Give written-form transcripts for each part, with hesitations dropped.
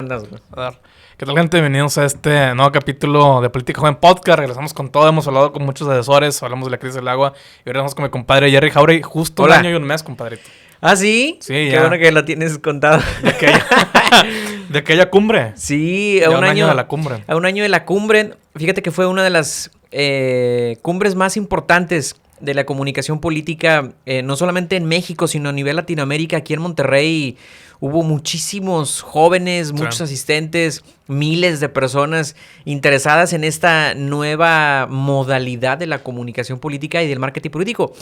andas, güey? A ver, ¿qué tal, gente? Bienvenidos a este nuevo capítulo de Política Joven Podcast. Regresamos con todo, hemos hablado con muchos asesores, hablamos de la crisis del agua y ahora vamos con mi compadre Jerry Jauregui. Justo Hola. un año y un mes, compadrito. ¿Ah, sí? Sí, Qué ya. bueno que lo tienes contado. De aquella cumbre. Sí, Ya a un año de la cumbre. A un año de la cumbre. Fíjate que fue una de las cumbres más importantes de la comunicación política, no solamente en México, sino a nivel Latinoamérica. Aquí en Monterrey hubo muchísimos jóvenes, muchos asistentes, miles de personas interesadas en esta nueva modalidad de la comunicación política y del marketing político.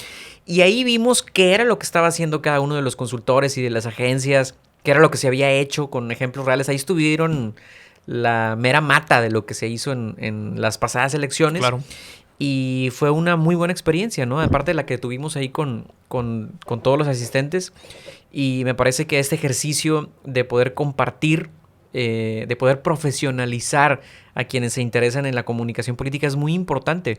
Y ahí vimos qué era lo que estaba haciendo cada uno de los consultores y de las agencias, qué era lo que se había hecho con ejemplos reales. Ahí estuvieron la mera mata de lo que se hizo en las pasadas elecciones. Claro. Y fue una muy buena experiencia, ¿no? Aparte de la que tuvimos ahí con todos los asistentes. Y me parece que este ejercicio de poder compartir, de poder profesionalizar a quienes se interesan en la comunicación política es muy importante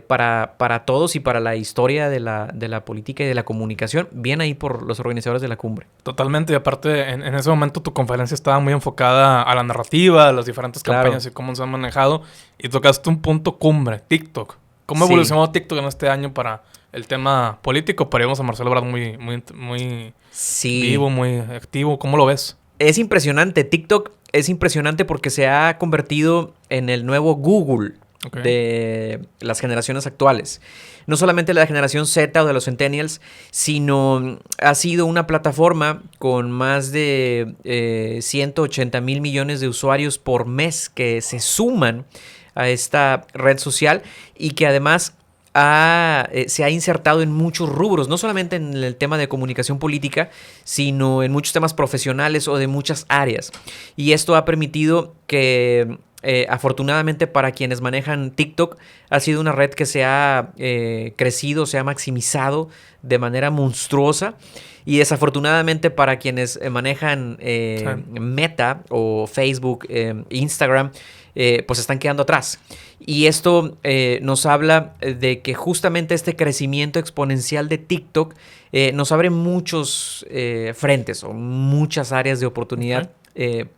para todos y para la historia de la política y de la comunicación. Bien ahí por los organizadores de la cumbre. Totalmente, y aparte en ese momento tu conferencia estaba muy enfocada a la narrativa, a las diferentes campañas y cómo se han manejado, y tocaste un punto cumbre, TikTok. ¿Cómo evolucionó TikTok en este año para el tema político? Pero vimos a Marcelo Ebrard muy vivo, muy activo. ¿Cómo lo ves? Es impresionante. TikTok es impresionante porque se ha convertido en el nuevo Google de las generaciones actuales. No solamente la generación Z o de los Centennials, sino ha sido una plataforma con más de 180 mil millones de usuarios por mes que se suman a esta red social y que además se ha insertado en muchos rubros, no solamente en el tema de comunicación política, sino en muchos temas profesionales o de muchas áreas. Y esto ha permitido que afortunadamente para quienes manejan TikTok ha sido una red que se ha crecido, se ha maximizado de manera monstruosa, y desafortunadamente para quienes manejan Meta o Facebook, Instagram, pues están quedando atrás. Y esto nos habla de que justamente este crecimiento exponencial de TikTok nos abre muchos frentes o muchas áreas de oportunidad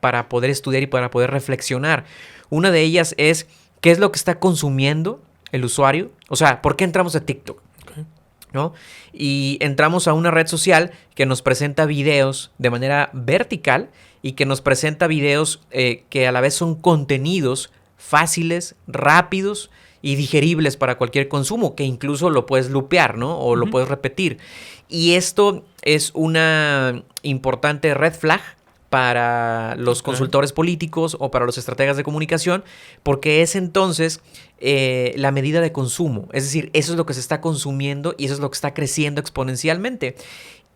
para poder estudiar y para poder reflexionar. Una de ellas es qué es lo que está consumiendo el usuario. O sea, ¿por qué entramos a TikTok? ¿No? Y entramos a una red social que nos presenta videos de manera vertical y que nos presenta videos que a la vez son contenidos fáciles, rápidos y digeribles para cualquier consumo, que incluso lo puedes lupear, ¿no? O lo puedes repetir. Y esto es una importante red flag para los consultores políticos o para los estrategas de comunicación, porque es entonces la medida de consumo. Es decir, eso es lo que se está consumiendo y eso es lo que está creciendo exponencialmente.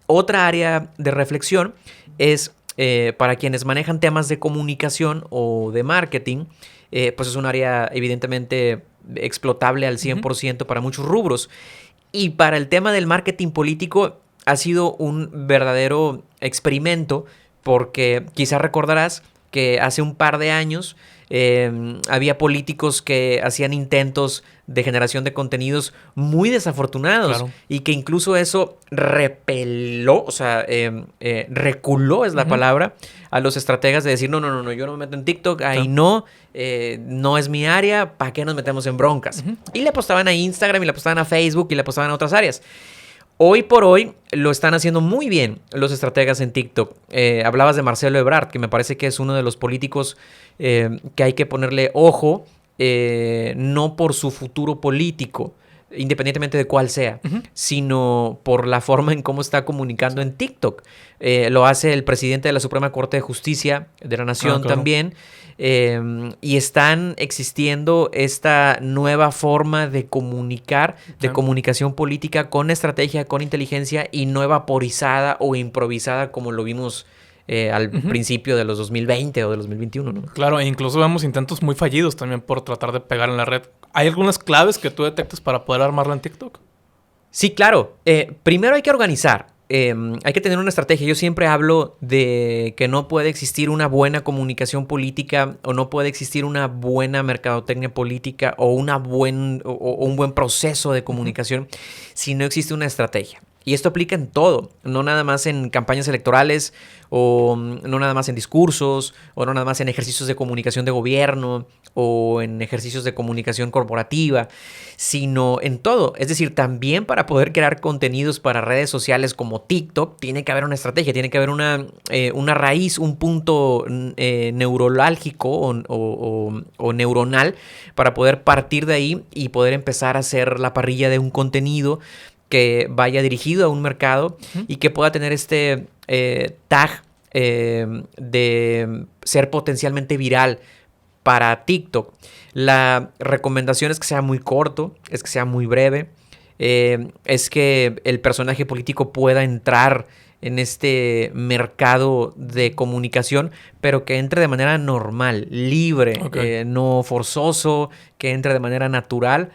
Otra área de reflexión es para quienes manejan temas de comunicación o de marketing, pues es un área evidentemente explotable al 100% para muchos rubros. Y para el tema del marketing político ha sido un verdadero experimento, porque quizás recordarás que hace un par de años había políticos que hacían intentos de generación de contenidos muy desafortunados, y que incluso eso repeló, o sea, reculó es la palabra, a los estrategas de decir, no, yo no me meto en TikTok, ahí no es mi área, ¿para qué nos metemos en broncas? Y le apostaban a Instagram, y le apostaban a Facebook, y le apostaban a otras áreas. Hoy por hoy lo están haciendo muy bien los estrategas en TikTok. Hablabas de Marcelo Ebrard, que me parece que es uno de los políticos que hay que ponerle ojo, no por su futuro político, independientemente de cuál sea, sino por la forma en cómo está comunicando en TikTok. Lo hace el presidente de la Suprema Corte de Justicia de la Nación también. Y están existiendo esta nueva forma de comunicar, de comunicación política con estrategia, con inteligencia, y no vaporizada o improvisada como lo vimos al principio de los 2020 o de los 2021, ¿no? Claro, e incluso vemos intentos muy fallidos también por tratar de pegar en la red. ¿Hay algunas claves que tú detectas para poder armarla en TikTok? Sí, claro. Primero hay que organizar. Hay que tener una estrategia. Yo siempre hablo de que no puede existir una buena comunicación política, o no puede existir una buena mercadotecnia política, o un buen proceso de comunicación si no existe una estrategia. Y esto aplica en todo, no nada más en campañas electorales o no nada más en discursos o no nada más en ejercicios de comunicación de gobierno o en ejercicios de comunicación corporativa, sino en todo. Es decir, también para poder crear contenidos para redes sociales como TikTok, tiene que haber una estrategia, tiene que haber una raíz, un punto neurolálgico o neuronal para poder partir de ahí y poder empezar a hacer la parrilla de un contenido que vaya dirigido a un mercado y que pueda tener este tag de ser potencialmente viral para TikTok. La recomendación es que sea muy corto, es que sea muy breve, es que el personaje político pueda entrar en este mercado de comunicación, pero que entre de manera normal, libre, no forzoso, que entre de manera natural.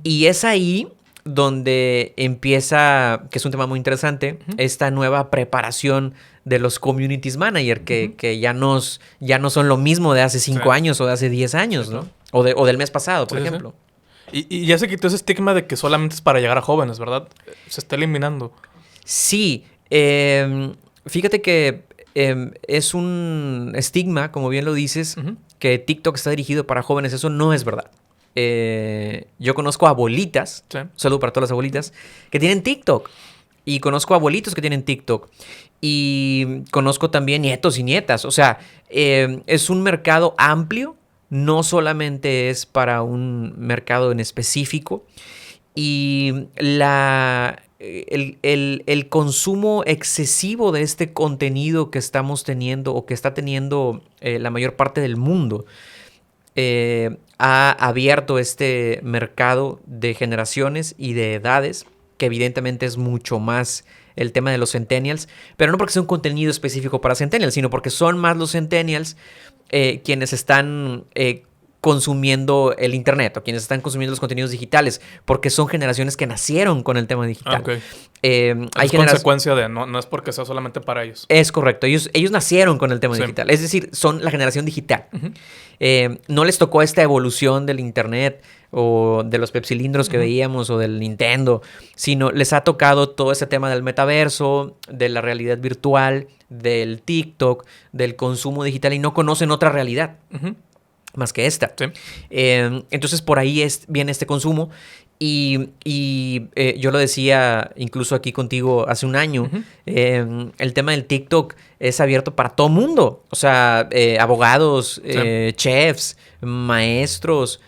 Y es ahí donde empieza, que es un tema muy interesante, esta nueva preparación de los communities manager, que ya no son lo mismo de hace 5 años o de hace 10 años, ¿no? O del mes pasado, por ejemplo. Y ya se quitó ese estigma de que solamente es para llegar a jóvenes, ¿verdad? Se está eliminando. Sí. Fíjate que es un estigma, como bien lo dices, que TikTok está dirigido para jóvenes. Eso no es verdad. Yo conozco abuelitas, saludo para todas las abuelitas, que tienen TikTok. Y conozco abuelitos que tienen TikTok. Y conozco también nietos y nietas. O sea, es un mercado amplio. No solamente es para un mercado en específico. Y el consumo excesivo de este contenido que estamos teniendo o que está teniendo la mayor parte del mundo ha abierto este mercado de generaciones y de edades, que evidentemente es mucho más el tema de los centennials, pero no porque sea un contenido específico para centennials, sino porque son más los centennials quienes están consumiendo el internet o quienes están consumiendo los contenidos digitales, porque son generaciones que nacieron con el tema digital. Hay consecuencia de, no es porque sea solamente para ellos. Es correcto, ellos nacieron con el tema digital, es decir, son la generación digital. No les tocó esta evolución del internet o de los pepsilindros que veíamos o del Nintendo, sino les ha tocado todo ese tema del metaverso, de la realidad virtual, del TikTok, del consumo digital, y no conocen otra realidad más que esta. Entonces por ahí viene este consumo. Y yo lo decía incluso aquí contigo hace un año, el tema del TikTok es abierto para todo mundo. O sea, abogados, chefs, maestros,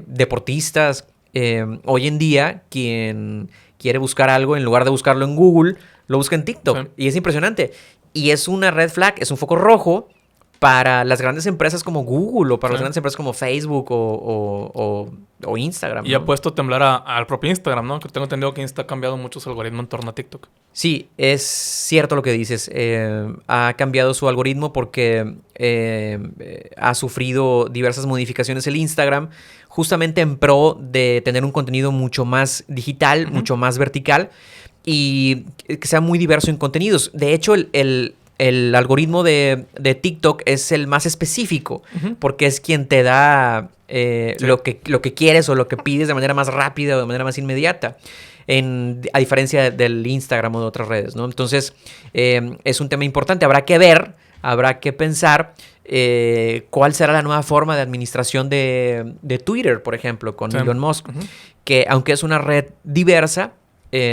deportistas. Hoy en día, quien quiere buscar algo, en lugar de buscarlo en Google, lo busca en TikTok. Y es impresionante. Y es una red flag, es un foco rojo para las grandes empresas como Google o para las grandes empresas como Facebook o Instagram. Y ha puesto a temblar al propio Instagram, ¿no? Que tengo entendido que Insta ha cambiado mucho su algoritmo en torno a TikTok. Sí, es cierto lo que dices. Ha cambiado su algoritmo porque ha sufrido diversas modificaciones el Instagram, justamente en pro de tener un contenido mucho más digital, mucho más vertical y que sea muy diverso en contenidos. De hecho, el algoritmo de TikTok es el más específico porque es quien te da lo que quieres o lo que pides de manera más rápida o de manera más inmediata, a diferencia del Instagram o de otras redes, ¿no? Entonces, es un tema importante. Habrá que ver, habrá que pensar cuál será la nueva forma de administración de Twitter, por ejemplo, con Elon Musk, que aunque es una red diversa,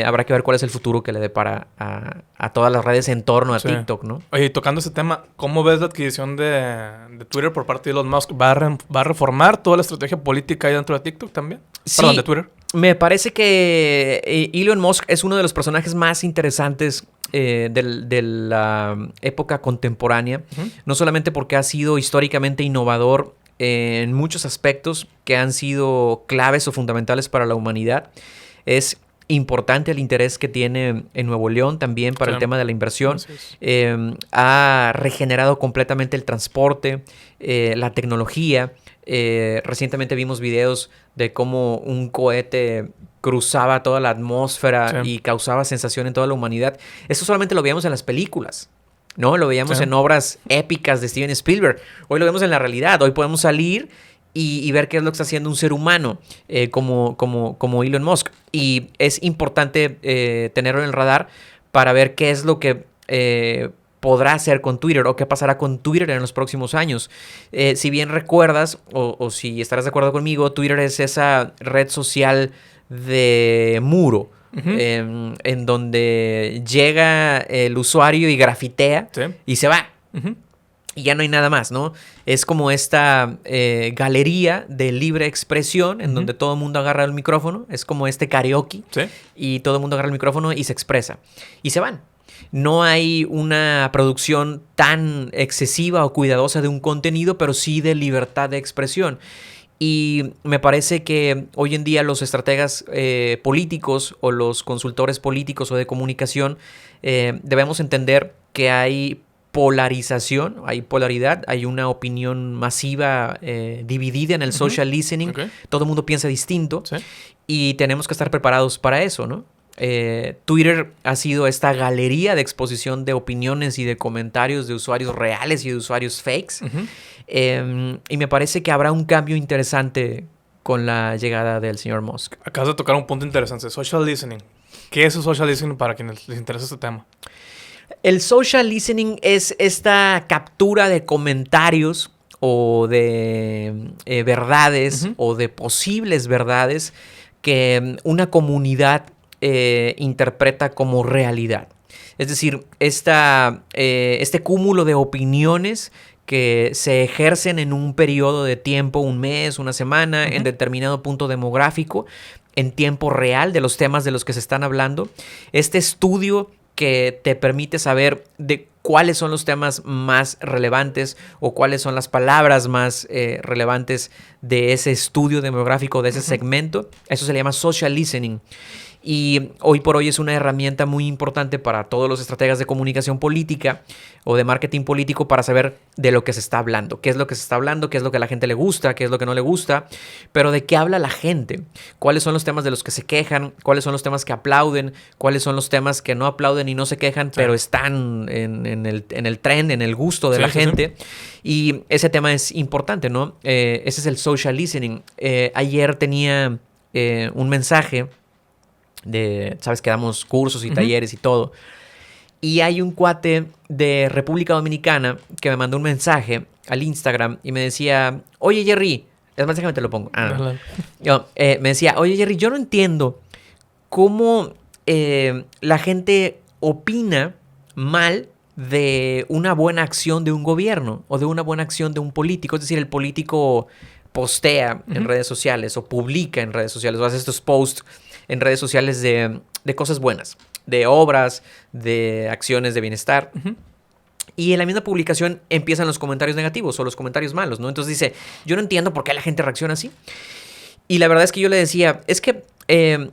habrá que ver cuál es el futuro que le depara a todas las redes en torno a TikTok, ¿no? Oye, tocando ese tema, ¿cómo ves la adquisición de Twitter por parte de Elon Musk? ¿Va a reformar toda la estrategia política ahí dentro de TikTok también? Sí, perdón, de Twitter. Me parece que Elon Musk es uno de los personajes más interesantes de la época contemporánea. No solamente porque ha sido históricamente innovador en muchos aspectos que han sido claves o fundamentales para la humanidad. Es importante el interés que tiene en Nuevo León también para el tema de la inversión. Ha regenerado completamente el transporte, la tecnología. Recientemente vimos videos de cómo un cohete cruzaba toda la atmósfera y causaba sensación en toda la humanidad. Eso solamente lo veíamos en las películas, ¿no? Lo veíamos en obras épicas de Steven Spielberg. Hoy lo vemos en la realidad. Hoy podemos salir y ver qué es lo que está haciendo un ser humano como Elon Musk. Y es importante tenerlo en el radar para ver qué es lo que podrá hacer con Twitter o qué pasará con Twitter en los próximos años. Si bien recuerdas, o si estarás de acuerdo conmigo, Twitter es esa red social de muro. En donde llega el usuario y grafitea y se va. Y ya no hay nada más, ¿no? Es como esta galería de libre expresión en donde todo el mundo agarra el micrófono. Es como este karaoke. Y todo el mundo agarra el micrófono y se expresa. Y se van. No hay una producción tan excesiva o cuidadosa de un contenido, pero sí de libertad de expresión. Y me parece que hoy en día los estrategas políticos o los consultores políticos o de comunicación debemos entender que hay polarización, hay polaridad, hay una opinión masiva dividida en el social listening. Todo el mundo piensa distinto y tenemos que estar preparados para eso, ¿no? Twitter ha sido esta galería de exposición de opiniones y de comentarios de usuarios reales y de usuarios fakes. Y me parece que habrá un cambio interesante con la llegada del señor Musk. Acabas de tocar un punto interesante, social listening. ¿Qué es el social listening para quienes les interesa este tema? El social listening es esta captura de comentarios o de verdades o de posibles verdades que una comunidad interpreta como realidad. Es decir, este cúmulo de opiniones que se ejercen en un periodo de tiempo, un mes, una semana, en determinado punto demográfico, en tiempo real de los temas de los que se están hablando. Este estudio que te permite saber de cuáles son los temas más relevantes o cuáles son las palabras más relevantes de ese estudio demográfico, de ese segmento. Eso se le llama social listening. Y hoy por hoy es una herramienta muy importante para todos los estrategas de comunicación política o de marketing político para saber de lo que se está hablando. Qué es lo que se está hablando, qué es lo que a la gente le gusta, qué es lo que no le gusta, pero de qué habla la gente. Cuáles son los temas de los que se quejan, cuáles son los temas que aplauden, cuáles son los temas que no aplauden y no se quejan, pero están en el trend, en el gusto de la gente. Y ese tema es importante, ¿no? Ese es el social listening. Ayer tenía un mensaje sabes que damos cursos y talleres y todo. Y hay un cuate de República Dominicana que me mandó un mensaje al Instagram y me decía, oye Jerry, es más, déjame te lo pongo. Me decía, oye Jerry, yo no entiendo cómo la gente opina mal de una buena acción de un gobierno o de una buena acción de un político. Es decir, el político postea en redes sociales o publica en redes sociales o hace estos posts en redes sociales de cosas buenas, de obras, de acciones de bienestar. Y en la misma publicación empiezan los comentarios negativos o los comentarios malos, ¿no? Entonces dice, yo no entiendo por qué la gente reacciona así. Y la verdad es que yo le decía, es que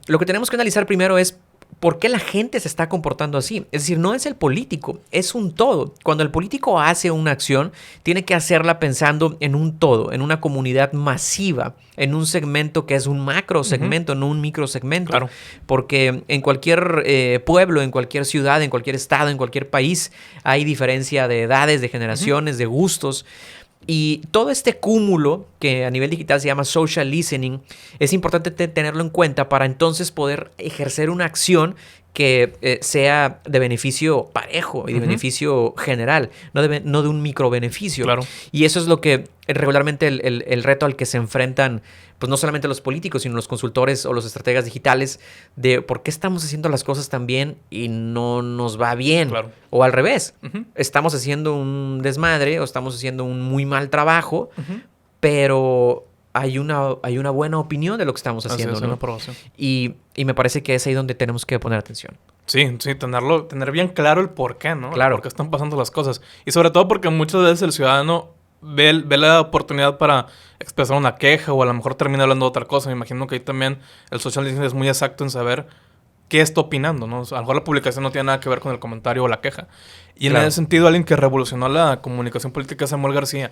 lo que tenemos que analizar primero es por qué la gente se está comportando así. Es decir, no es el político, es un todo. Cuando el político hace una acción, tiene que hacerla pensando en un todo, en una comunidad masiva, en un segmento que es un macro segmento, no un micro segmento. Claro. Porque en cualquier pueblo, en cualquier ciudad, en cualquier estado, en cualquier país, hay diferencia de edades, de generaciones, de gustos. Y todo este cúmulo, que a nivel digital se llama social listening, es importante tenerlo en cuenta para entonces poder ejercer una acción que sea de beneficio parejo y de beneficio general, no de un micro beneficio. Claro. Y eso es lo que regularmente el reto al que se enfrentan, pues no solamente los políticos, sino los consultores o los estrategas digitales, de por qué estamos haciendo las cosas tan bien y no nos va bien. Claro. O al revés, estamos haciendo un desmadre o estamos haciendo un muy mal trabajo, pero hay una buena opinión de lo que estamos haciendo, ¿no? Una aprobación. Y me parece que es ahí donde tenemos que poner atención. Sí, tener bien claro el por qué, ¿no? Claro. Por qué están pasando las cosas. Y sobre todo porque muchas veces el ciudadano ve la oportunidad para expresar una queja o a lo mejor termina hablando de otra cosa. Me imagino que ahí también el social listening es muy exacto en saber qué está opinando, ¿no? O sea, a lo mejor la publicación no tiene nada que ver con el comentario o la queja. Y en ese sentido, alguien que revolucionó la comunicación política es Samuel García.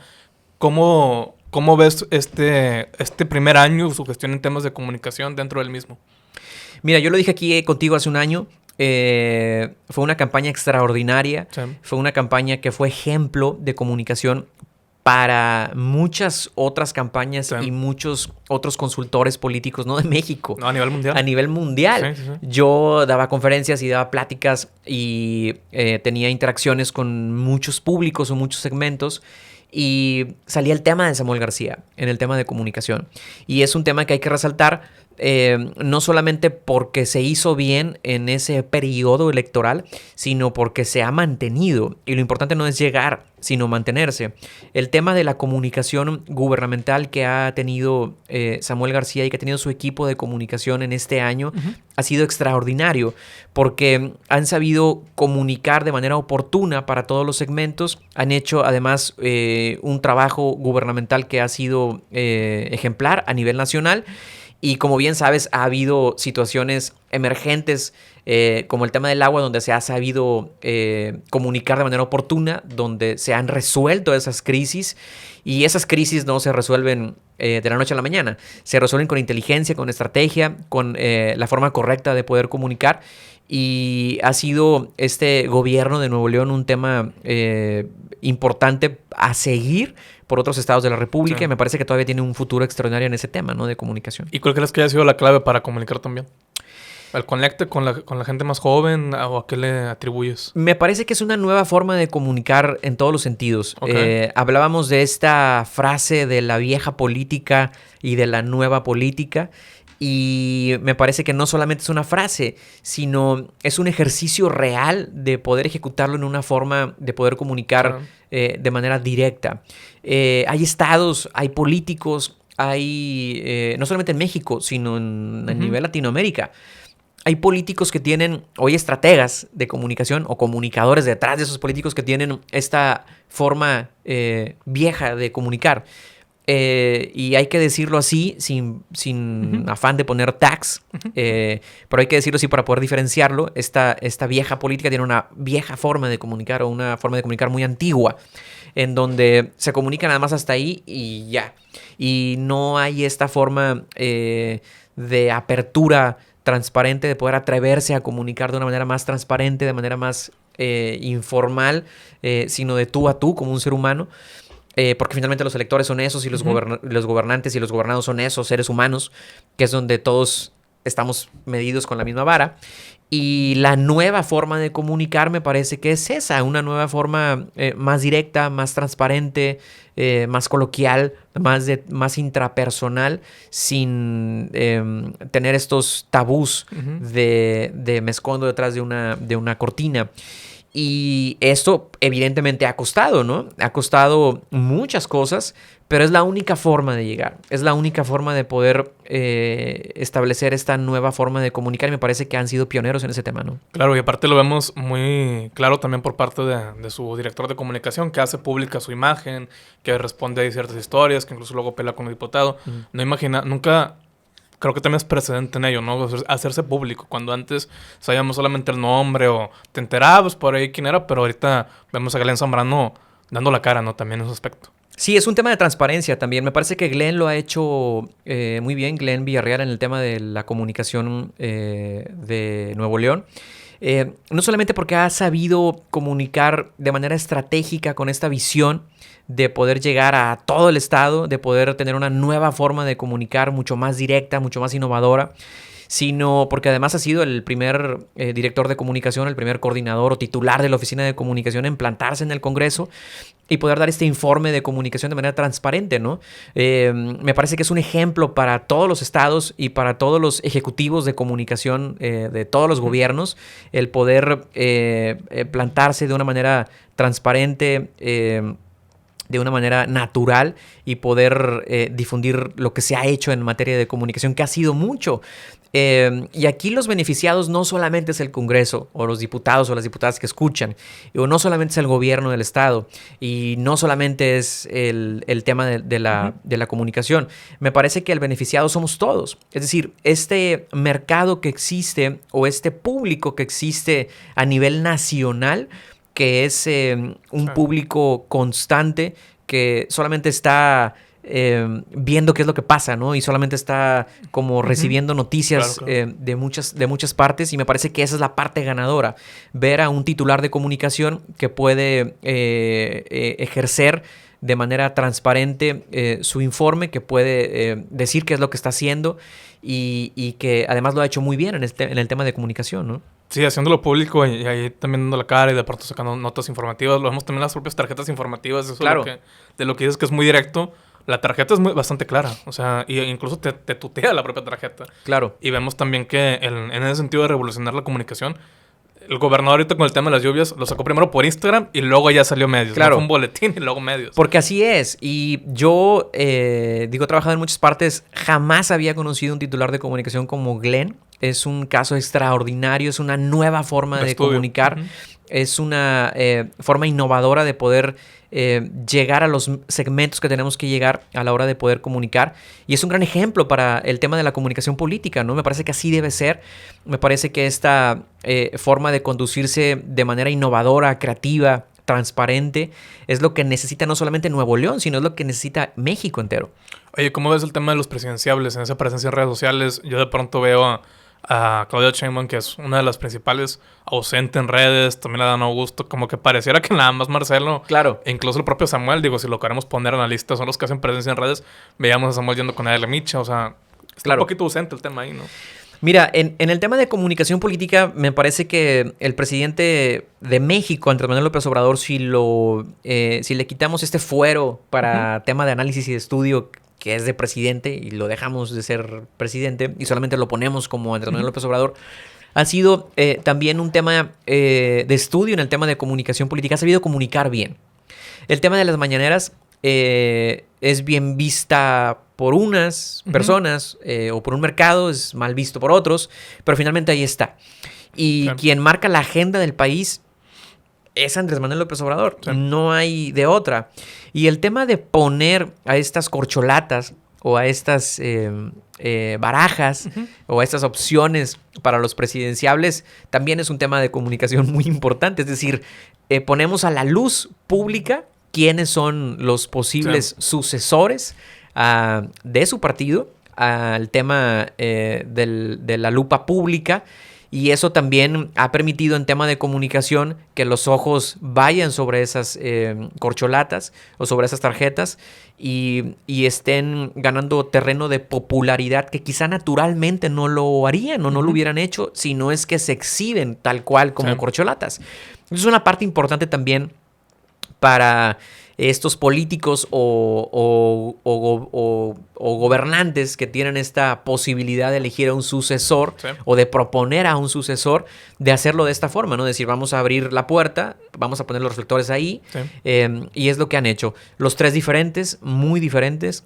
¿Cómo ves este primer año, su gestión en temas de comunicación dentro del mismo? Mira, yo lo dije aquí contigo hace un año. Fue una campaña extraordinaria. Sí. Fue una campaña que fue ejemplo de comunicación para muchas otras campañas y muchos otros consultores políticos, no de México. No, a nivel mundial. A nivel mundial. Sí. Yo daba conferencias y daba pláticas y tenía interacciones con muchos públicos o muchos segmentos. Y salía el tema de Samuel García en el tema de comunicación. Y es un tema que hay que resaltar, no solamente porque se hizo bien en ese periodo electoral, sino porque se ha mantenido. Y lo importante no es llegar, sino mantenerse. El tema de la comunicación gubernamental que ha tenido Samuel García y que ha tenido su equipo de comunicación en este año ha sido extraordinario, porque han sabido comunicar de manera oportuna para todos los segmentos. Han hecho además un trabajo gubernamental que ha sido ejemplar a nivel nacional. Y como bien sabes, ha habido situaciones emergentes como el tema del agua, donde se ha sabido comunicar de manera oportuna, donde se han resuelto esas crisis. Y esas crisis no se resuelven de la noche a la mañana. Se resuelven con inteligencia, con estrategia, con la forma correcta de poder comunicar. Y ha sido este gobierno de Nuevo León un tema importante a seguir por otros estados de la República. Sí. Y me parece que todavía tiene un futuro extraordinario en ese tema, ¿no? De comunicación. ¿Y cuál crees que haya sido la clave para comunicar también? ¿El conecte con la gente más joven o a qué le atribuyes? Me parece que es una nueva forma de comunicar en todos los sentidos. Okay. Hablábamos de esta frase de la vieja política y de la nueva política. Y me parece que no solamente es una frase, sino es un ejercicio real de poder ejecutarlo en una forma de poder comunicar de manera directa. Hay estados, hay políticos, hay no solamente en México, sino a nivel Latinoamérica. Hay políticos que tienen hoy estrategas de comunicación o comunicadores detrás de esos políticos que tienen esta forma vieja de comunicar. Y hay que decirlo así, sin afán de poner tags, pero hay que decirlo así para poder diferenciarlo. Esta vieja política tiene una vieja forma de comunicar o una forma de comunicar muy antigua, en donde se comunica nada más hasta ahí y ya. Y no hay esta forma de apertura transparente, de poder atreverse a comunicar de una manera más transparente, de manera más informal, sino de tú a tú como un ser humano. Porque finalmente los electores son esos y los gobernantes y los gobernados son esos seres humanos, que es donde todos estamos medidos con la misma vara. Y la nueva forma de comunicar me parece que es esa, una nueva forma más directa, más transparente, más coloquial, más intrapersonal, sin tener estos tabús de me escondo detrás de una cortina. Y esto evidentemente ha costado, ¿no? Ha costado muchas cosas, pero es la única forma de llegar. Es la única forma de poder establecer esta nueva forma de comunicar. Y me parece que han sido pioneros en ese tema, ¿no? Claro, y aparte lo vemos muy claro también por parte de su director de comunicación, que hace pública su imagen, que responde a ciertas historias, que incluso luego pelea con el diputado. Nunca... Creo que también es precedente en ello, ¿no? Hacerse público. Cuando antes sabíamos solamente el nombre o te enterabas por ahí quién era, pero ahorita vemos a Glenn Zambrano dando la cara, ¿no? También en ese aspecto. Sí, es un tema de transparencia también. Me parece que Glenn lo ha hecho muy bien, Glenn Villarreal, en el tema de la comunicación de Nuevo León. No solamente porque ha sabido comunicar de manera estratégica con esta visión de poder llegar a todo el estado, de poder tener una nueva forma de comunicar mucho más directa, mucho más innovadora, sino porque además ha sido el primer director de comunicación, el primer coordinador o titular de la oficina de comunicación en plantarse en el Congreso y poder dar este informe de comunicación de manera transparente, ¿no? Me parece que es un ejemplo para todos los estados y para todos los ejecutivos de comunicación de todos los gobiernos, el poder plantarse de una manera transparente, de una manera natural y poder difundir lo que se ha hecho en materia de comunicación, que ha sido mucho. Y aquí los beneficiados no solamente es el Congreso o los diputados o las diputadas que escuchan, o no solamente es el gobierno del estado y no solamente es el tema de la comunicación. Me parece que el beneficiado somos todos. Es decir, este mercado que existe o este público que existe a nivel nacional, que es un público constante que solamente está viendo qué es lo que pasa, ¿no? Y solamente está como recibiendo noticias claro. De muchas partes, y me parece que esa es la parte ganadora. Ver a un titular de comunicación que puede ejercer de manera transparente su informe, que puede decir qué es lo que está haciendo y que además lo ha hecho muy bien en el tema de comunicación, ¿no? Sí, haciéndolo público y ahí también dando la cara y de pronto sacando notas informativas. Lo vemos también en las propias tarjetas informativas. Eso claro. De lo que dices que es muy directo. La tarjeta es bastante clara. O sea, incluso te tutea la propia tarjeta. Claro. Y vemos también que en ese sentido de revolucionar la comunicación, el gobernador ahorita con el tema de las lluvias lo sacó primero por Instagram y luego ya salió medios. Claro. No fue un boletín y luego medios. Porque así es. Y yo, he trabajado en muchas partes. Jamás había conocido un titular de comunicación como Glenn. Es un caso extraordinario. Es una nueva forma de comunicar. Uh-huh. Es una forma innovadora de poder llegar a los segmentos que tenemos que llegar a la hora de poder comunicar. Y es un gran ejemplo para el tema de la comunicación política, ¿no? Me parece que así debe ser. Me parece que esta forma de conducirse de manera innovadora, creativa, transparente, es lo que necesita no solamente Nuevo León, sino es lo que necesita México entero. Oye, ¿cómo ves el tema de los presidenciables en esa presencia en redes sociales? Yo de pronto veo a Claudia Sheinbaum, que es una de las principales, ausente en redes, también a Dan Augusto, como que pareciera que nada más Marcelo, claro, e incluso el propio Samuel, digo, si lo queremos poner en la lista, son los que hacen presencia en redes. Veíamos a Samuel yendo con Adela Micha, o sea, está un poquito ausente el tema ahí, ¿no? Mira, en el tema de comunicación política, me parece que el presidente de México, Andrés Manuel López Obrador, si le quitamos este fuero para tema de análisis y de estudio, que es de presidente, y lo dejamos de ser presidente, y solamente lo ponemos como Andrés Manuel López Obrador, ha sido también un tema de estudio en el tema de comunicación política. Ha sabido comunicar bien. El tema de las mañaneras es bien vista por unas personas o por un mercado, es mal visto por otros, pero finalmente ahí está. Y quien marca la agenda del país es Andrés Manuel López Obrador. Sí. No hay de otra. Y el tema de poner a estas corcholatas o a estas barajas o a estas opciones para los presidenciables también es un tema de comunicación muy importante. Es decir, ponemos a la luz pública quiénes son los posibles sucesores de su partido al tema de la lupa pública. Y eso también ha permitido en tema de comunicación que los ojos vayan sobre esas corcholatas o sobre esas tarjetas y estén ganando terreno de popularidad que quizá naturalmente no lo harían o no lo hubieran hecho si no es que se exhiben tal cual como corcholatas. Es una parte importante también para estos políticos o gobernantes que tienen esta posibilidad de elegir a un sucesor o de proponer a un sucesor, de hacerlo de esta forma, ¿no? Decir, vamos a abrir la puerta, vamos a poner los reflectores ahí, y es lo que han hecho. Los tres diferentes, muy diferentes,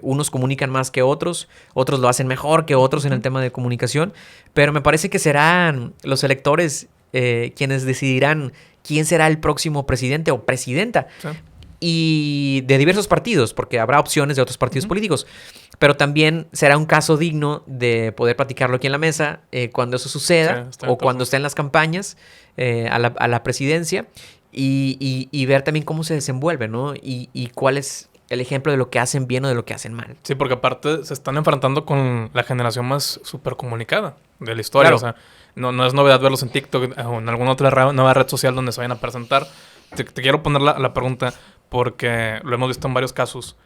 unos comunican más que otros lo hacen mejor que otros en el tema de comunicación, pero me parece que serán los electores quienes decidirán quién será el próximo presidente o presidenta. Sí. Y de diversos partidos, porque habrá opciones de otros partidos políticos. Pero también será un caso digno de poder platicarlo aquí en la mesa cuando eso suceda o cuando esté en las campañas a la presidencia y ver también cómo se desenvuelve, ¿no? Y cuál es el ejemplo de lo que hacen bien o de lo que hacen mal. Sí, porque aparte se están enfrentando con la generación más súper comunicada de la historia. Claro. O sea, no es novedad verlos en TikTok o en alguna otra nueva red social donde se vayan a presentar. Te quiero poner la pregunta porque lo hemos visto en varios casos.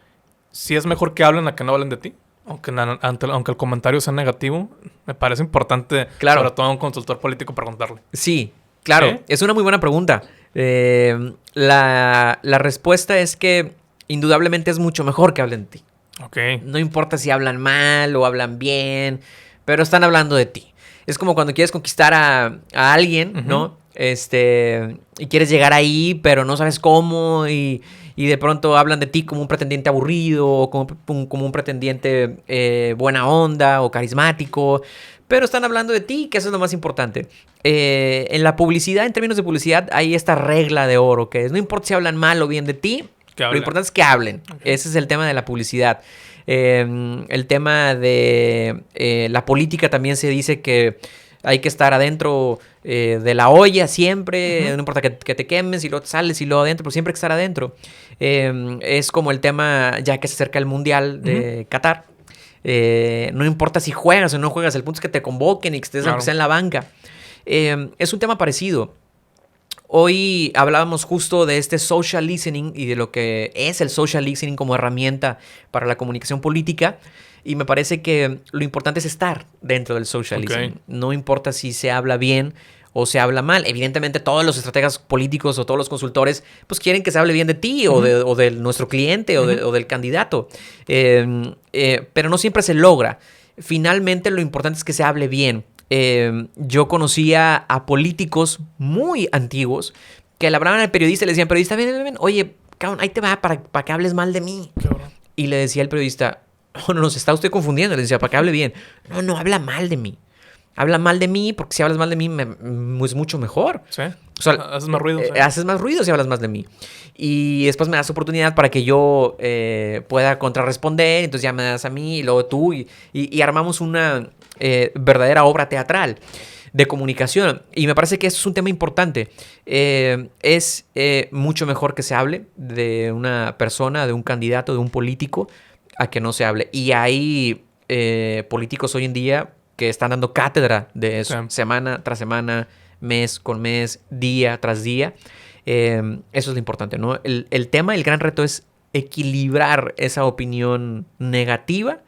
Si es mejor que hablen a que no hablen de ti, aunque el comentario sea negativo, me parece importante, sobre todo a un consultor político, preguntarle. Sí, claro. Es una muy buena pregunta. La respuesta es que indudablemente es mucho mejor que hablen de ti. Okay. No importa si hablan mal o hablan bien, pero están hablando de ti. Es como cuando quieres conquistar a alguien, ¿no? Y quieres llegar ahí, pero no sabes cómo y de pronto hablan de ti como un pretendiente aburrido o como un pretendiente buena onda o carismático, pero están hablando de ti, que eso es lo más importante. En la publicidad, en términos de publicidad, hay esta regla de oro, que es no importa si hablan mal o bien de ti, lo importante es que hablen. Okay. Ese es el tema de la publicidad. El tema de la política también se dice que hay que estar adentro de la olla siempre, no importa que te quemes y luego te sales y luego adentro, pero siempre hay que estar adentro. Es como el tema ya que se acerca el Mundial de Qatar. No importa si juegas o no juegas, el punto es que te convoquen y que estés aunque sea en la banca. Es un tema parecido. Hoy hablábamos justo de este social listening y de lo que es el social listening como herramienta para la comunicación política. Y me parece que lo importante es estar dentro del social listening. No importa si se habla bien o se habla mal. Evidentemente todos los estrategas políticos o todos los consultores pues quieren que se hable bien de ti o de nuestro cliente o del candidato. Pero no siempre se logra. Finalmente lo importante es que se hable bien. Yo conocía a políticos muy antiguos que le hablaban al periodista y le decían, periodista, ven, oye, cabrón, ahí te va para que hables mal de mí. Y le decía el periodista, no, se está usted confundiendo. Le decía, para que hable bien. No, habla mal de mí. Habla mal de mí porque si hablas mal de mí es mucho mejor. Sí. O sea, haces más ruido. Haces más ruido si hablas más de mí. Y después me das oportunidad para que yo pueda contrarresponder. Entonces ya me das a mí y luego tú. Y armamos una verdadera obra teatral de comunicación. Y me parece que eso es un tema importante. Es mucho mejor que se hable de una persona, de un candidato, de un político, a que no se hable. Y hay políticos hoy en día que están dando cátedra de eso, semana tras semana, mes con mes, día tras día. Eso es lo importante, ¿no? El tema, el gran reto es equilibrar esa opinión negativa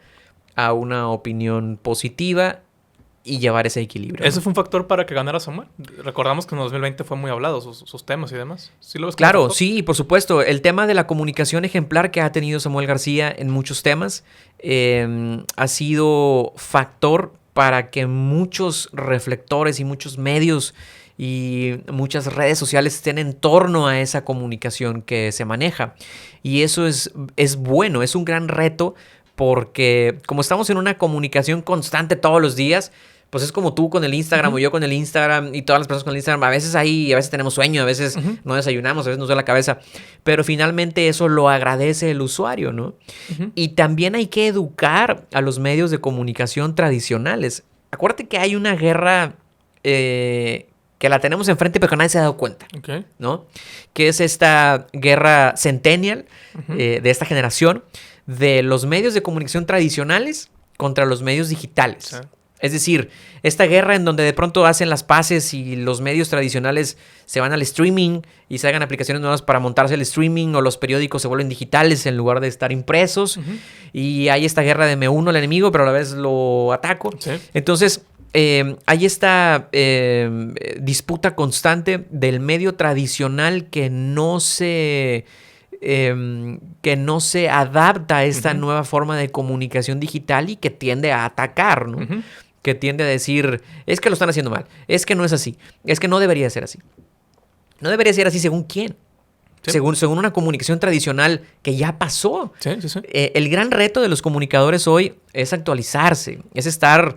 a una opinión positiva y llevar ese equilibrio. ¿Ese fue un factor para que ganara Samuel? Recordamos que en 2020 fue muy hablado sus temas y demás. ¿Sí lo ves? Claro, sí, por supuesto. El tema de la comunicación ejemplar que ha tenido Samuel García en muchos temas ha sido factor para que muchos reflectores y muchos medios y muchas redes sociales estén en torno a esa comunicación que se maneja. Y eso es bueno, es un gran reto porque como estamos en una comunicación constante todos los días, pues es como tú con el Instagram o yo con el Instagram y todas las personas con el Instagram. A veces tenemos sueño, a veces no desayunamos, a veces nos duele la cabeza. Pero finalmente eso lo agradece el usuario, ¿no? Y también hay que educar a los medios de comunicación tradicionales. Acuérdate que hay una guerra que la tenemos enfrente pero que nadie se ha dado cuenta, ¿no? Que es esta guerra centennial de esta generación de los medios de comunicación tradicionales contra los medios digitales. Es decir, esta guerra en donde de pronto hacen las paces y los medios tradicionales se van al streaming y se hagan aplicaciones nuevas para montarse el streaming o los periódicos se vuelven digitales en lugar de estar impresos. Y hay esta guerra de me uno al enemigo, pero a la vez lo ataco. Entonces, hay esta disputa constante del medio tradicional que no se adapta a esta nueva forma de comunicación digital y que tiende a atacar, ¿no? Que tiende a decir, es que lo están haciendo mal, es que no es así, es que no debería ser así. No debería ser así según quién. Según una comunicación tradicional que ya pasó. El gran reto de los comunicadores hoy es actualizarse, es estar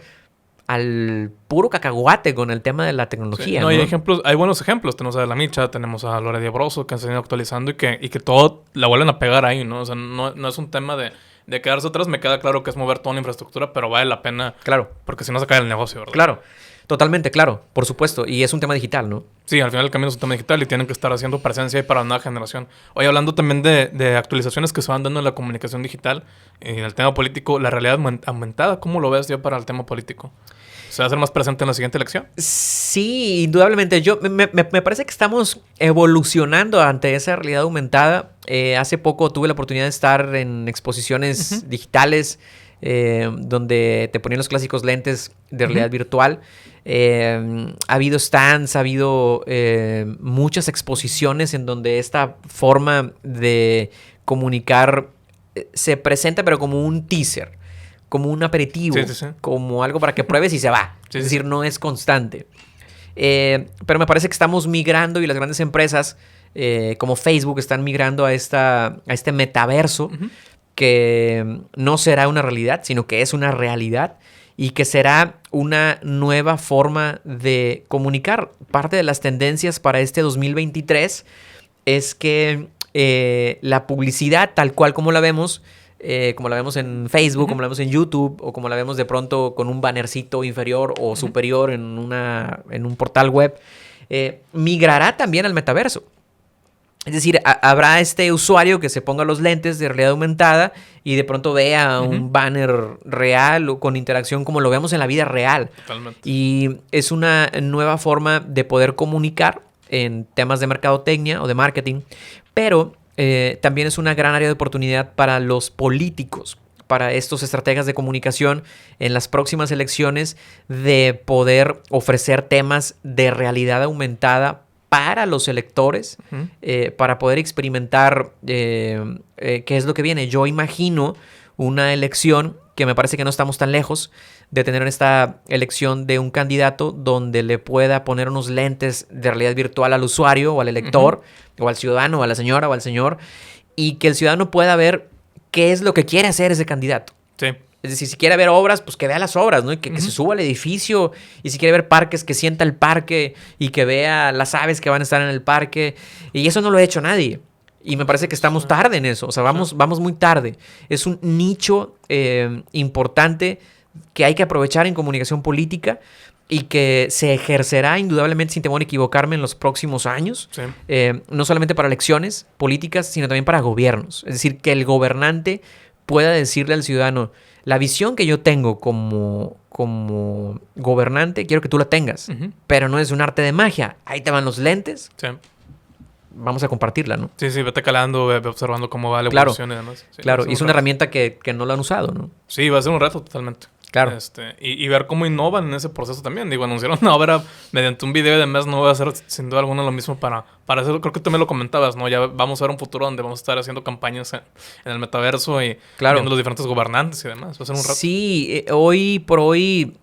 al puro cacahuate con el tema de la tecnología. ¿no? Hay buenos ejemplos. Tenemos a La Micha, tenemos a Lore Diabroso que han seguido actualizando y que todo la vuelven a pegar ahí, ¿no? O sea, no es un tema de quedarse atrás. Me queda claro que es mover toda la infraestructura, pero vale la pena. Claro. Porque si no se cae el negocio, ¿verdad? Claro. Totalmente, claro. Por supuesto. Y es un tema digital, ¿no? Sí, al final el camino es un tema digital y tienen que estar haciendo presencia ahí para la nueva generación. Hoy hablando también de actualizaciones que se van dando en la comunicación digital y en el tema político, la realidad aumentada, ¿cómo lo ves ya para el tema político? ¿Se va a hacer más presente en la siguiente elección? Sí, indudablemente. Me parece que estamos evolucionando ante esa realidad aumentada. Hace poco tuve la oportunidad de estar en exposiciones digitales donde te ponían los clásicos lentes de realidad virtual. Ha habido stands, ha habido muchas exposiciones en donde esta forma de comunicar se presenta pero como un teaser, como un aperitivo, como algo para que pruebes y se va. Es decir, no es constante. Pero me parece que estamos migrando y las grandes empresas como Facebook están migrando a este metaverso que no será una realidad, sino que es una realidad y que será una nueva forma de comunicar. Parte de las tendencias para este 2023 es que la publicidad tal cual como la vemos en Facebook, como la vemos en YouTube, o como la vemos de pronto con un bannercito inferior o superior en un portal web, migrará también al metaverso. Es decir, habrá este usuario que se ponga los lentes de realidad aumentada y de pronto vea un banner real o con interacción como lo vemos en la vida real. Totalmente. Y es una nueva forma de poder comunicar en temas de mercadotecnia o de marketing, pero también es una gran área de oportunidad para los políticos, para estos estrategas de comunicación en las próximas elecciones, de poder ofrecer temas de realidad aumentada para los electores, para poder experimentar qué es lo que viene. Yo imagino una elección que me parece que no estamos tan lejos de tener esta elección de un candidato donde le pueda poner unos lentes de realidad virtual al usuario o al elector, o al ciudadano, o a la señora o al señor, y que el ciudadano pueda ver qué es lo que quiere hacer ese candidato. Sí. Es decir, si quiere ver obras, pues que vea las obras, ¿no? Y que se suba al edificio. Y si quiere ver parques, que sienta el parque y que vea las aves que van a estar en el parque. Y eso no lo ha hecho nadie. Y me parece que estamos tarde en eso. O sea, vamos muy tarde. Es un nicho importante que hay que aprovechar en comunicación política y que se ejercerá indudablemente, sin temor a equivocarme, en los próximos años. Sí. No solamente para elecciones políticas, sino también para gobiernos. Es decir, que el gobernante pueda decirle al ciudadano: la visión que yo tengo como gobernante, quiero que tú la tengas. Pero no es un arte de magia. Ahí te van los lentes. Sí. Vamos a compartirla, ¿no? Sí, vete calando, ve observando cómo va la evolución y demás. Sí, claro, y es una herramienta que no lo han usado, ¿no? Sí, va a ser un reto totalmente. Claro. Y ver cómo innovan en ese proceso también. Digo, anunciaron una obra mediante un video y demás, no va a ser sin duda alguna lo mismo para eso. Creo que tú me lo comentabas, ¿no? Ya vamos a ver un futuro donde vamos a estar haciendo campañas en el metaverso y viendo los diferentes gobernantes y demás. Va a ser un reto. Sí, hoy por hoy,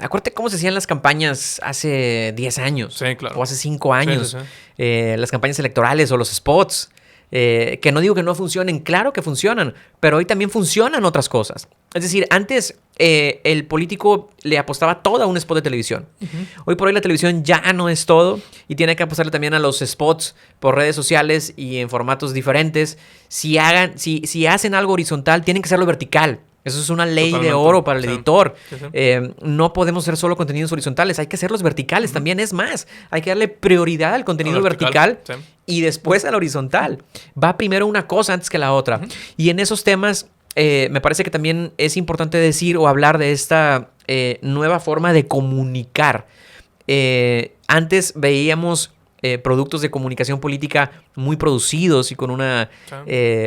acuérdate cómo se hacían las campañas hace 10 años. Sí, claro. O hace 5 años. Sí. Las campañas electorales o los spots. Que no digo que no funcionen, claro que funcionan, pero hoy también funcionan otras cosas. Es decir, antes el político le apostaba todo a un spot de televisión. Hoy por hoy la televisión ya no es todo y tiene que apostarle también a los spots por redes sociales y en formatos diferentes. Si hacen algo horizontal, tienen que hacerlo vertical. Eso es una ley de oro para el editor. Sí. No podemos hacer solo contenidos horizontales, hay que hacerlos verticales también. Es más, hay que darle prioridad al contenido vertical y después al horizontal. Va primero una cosa antes que la otra. Y en esos temas me parece que también es importante decir o hablar de esta nueva forma de comunicar. Antes veíamos productos de comunicación política muy producidos y con una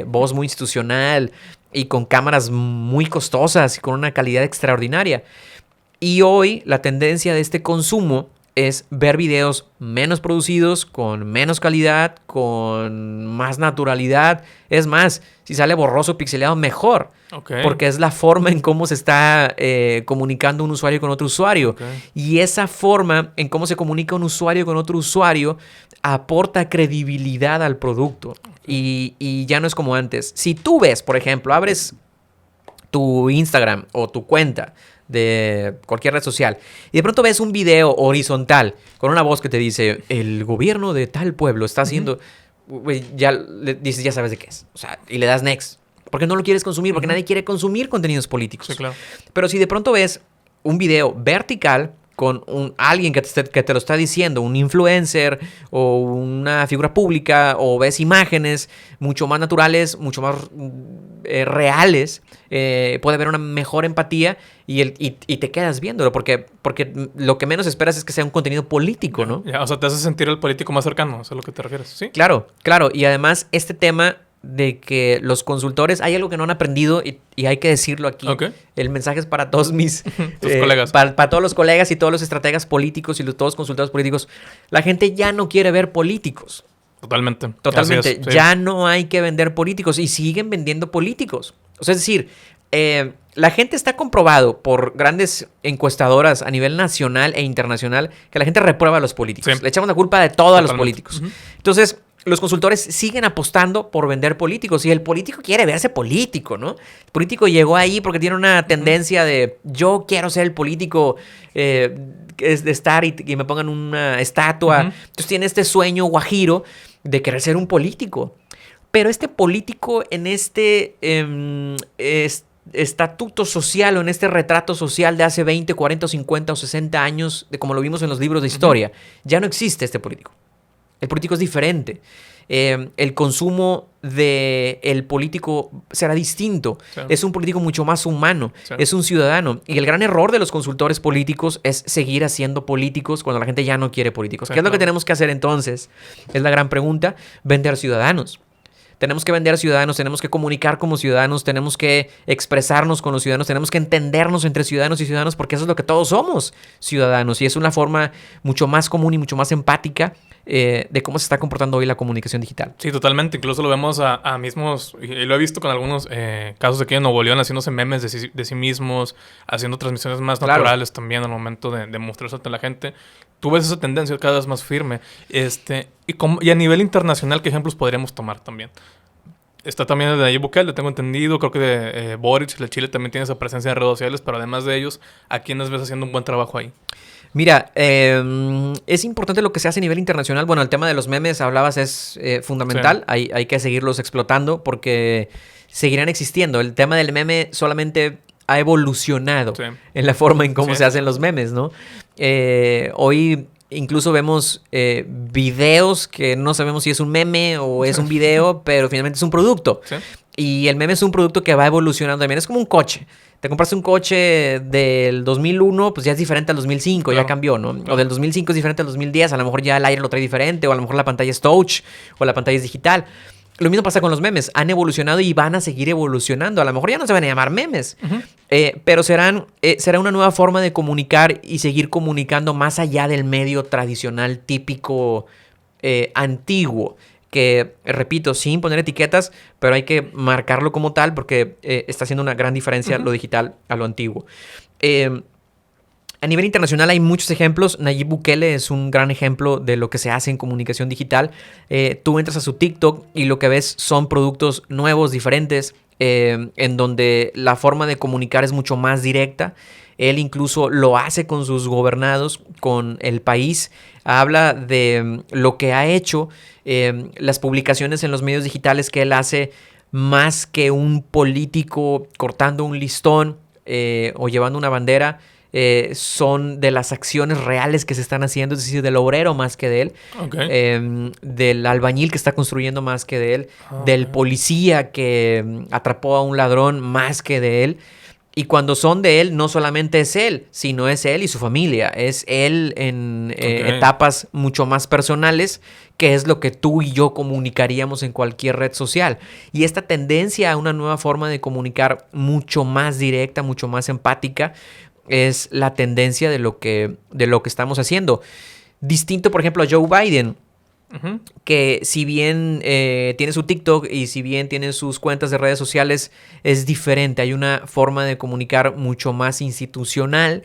voz muy institucional y con cámaras muy costosas y con una calidad extraordinaria. Y hoy la tendencia de este consumo es ver videos menos producidos, con menos calidad, con más naturalidad. Es más, si sale borroso, pixeleado, mejor. Porque es la forma en cómo se está comunicando un usuario con otro usuario. Y esa forma en cómo se comunica un usuario con otro usuario aporta credibilidad al producto. Y ya no es como antes. Si tú ves, por ejemplo, abres tu Instagram o tu cuenta de cualquier red social y de pronto ves un video horizontal con una voz que te dice: el gobierno de tal pueblo está haciendo... Ya le dices, ya sabes de qué es. O sea, y le das next. Porque no lo quieres consumir, porque nadie quiere consumir contenidos políticos. Sí, claro. Pero si de pronto ves un video vertical con alguien que te lo está diciendo, un influencer o una figura pública, o ves imágenes mucho más naturales, mucho más reales, puede haber una mejor empatía y te quedas viéndolo, porque lo que menos esperas es que sea un contenido político, ¿no? O sea, te hace sentir el político más cercano, ¿es a lo que te refieres? ¿Sí? Claro. Y además este tema de que los consultores, hay algo que no han aprendido y hay que decirlo aquí. El mensaje es para todos mis colegas. Para todos los colegas y todos los estrategas políticos y todos los consultores políticos. La gente ya no quiere ver políticos. Totalmente. Sí. Ya no hay que vender políticos y siguen vendiendo políticos. O sea, es decir, la gente está comprobado por grandes encuestadoras a nivel nacional e internacional que la gente reprueba a los políticos. Le echamos la culpa de todo a los políticos. Entonces, los consultores siguen apostando por vender políticos y el político quiere verse político, ¿no? El político llegó ahí porque tiene una tendencia de yo quiero ser el político, es de estar y me pongan una estatua. Entonces tiene este sueño guajiro de querer ser un político. Pero este político en este estatuto social o en este retrato social de hace 20, 40, 50 o 60 años, de como lo vimos en los libros de historia, ya no existe este político. El político es diferente. El consumo del político será distinto. Sí. Es un político mucho más humano. Sí. Es un ciudadano. Y el gran error de los consultores políticos es seguir haciendo políticos cuando la gente ya no quiere políticos. Sí, ¿qué es lo que tenemos que hacer entonces? Es la gran pregunta. Vender ciudadanos. Tenemos que vender ciudadanos, tenemos que comunicar como ciudadanos, tenemos que expresarnos con los ciudadanos, tenemos que entendernos entre ciudadanos y ciudadanos, porque eso es lo que todos somos, ciudadanos. Y es una forma mucho más común y mucho más empática de cómo se está comportando hoy la comunicación digital. Sí, totalmente. Incluso lo vemos a mismos, y lo he visto con algunos casos de aquí en Nuevo León, haciéndose memes de sí mismos, haciendo transmisiones más naturales también al momento de mostrarse ante la gente. Tú ves esa tendencia cada vez más firme. Y a nivel internacional, ¿qué ejemplos podríamos tomar también? Está también el de Nayib Bukele, tengo entendido. Creo que de Boric, el Chile, también tiene esa presencia en redes sociales. Pero además de ellos, ¿a quiénes ves haciendo un buen trabajo ahí? Mira, es importante lo que se hace a nivel internacional. Bueno, el tema de los memes, hablabas, es fundamental. Sí. Hay que seguirlos explotando porque seguirán existiendo. El tema del meme solamente ha evolucionado en la forma en cómo se hacen los memes, ¿no? Hoy incluso vemos videos que no sabemos si es un meme o es un video, pero finalmente es un producto. Sí. Y el meme es un producto que va evolucionando también. Es como un coche. Te compraste un coche del 2001, pues ya es diferente al 2005, claro. Ya cambió, ¿no? Claro. O del 2005 es diferente al 2010, a lo mejor ya el aire lo trae diferente, o a lo mejor la pantalla es touch, o la pantalla es digital. Lo mismo pasa con los memes. Han evolucionado y van a seguir evolucionando. A lo mejor ya no se van a llamar memes, pero será una nueva forma de comunicar y seguir comunicando más allá del medio tradicional, típico, antiguo. Que, repito, sin poner etiquetas, pero hay que marcarlo como tal porque está haciendo una gran diferencia lo digital a lo antiguo. A nivel internacional hay muchos ejemplos. Nayib Bukele es un gran ejemplo de lo que se hace en comunicación digital. Tú entras a su TikTok y lo que ves son productos nuevos, diferentes, en donde la forma de comunicar es mucho más directa. Él incluso lo hace con sus gobernados, con el país. Habla de lo que ha hecho, las publicaciones en los medios digitales que él hace, más que un político cortando un listón o llevando una bandera. Son de las acciones reales que se están haciendo, es decir, del obrero más que de él, del albañil que está construyendo más que de él, del policía que atrapó a un ladrón más que de él. Y cuando son de él, no solamente es él, sino es él y su familia. Es él en etapas mucho más personales, que es lo que tú y yo comunicaríamos en cualquier red social. Y esta tendencia a una nueva forma de comunicar mucho más directa, mucho más empática, es la tendencia de lo que estamos haciendo. Distinto, por ejemplo, a Joe Biden, que si bien tiene su TikTok y si bien tiene sus cuentas de redes sociales, es diferente. Hay una forma de comunicar mucho más institucional,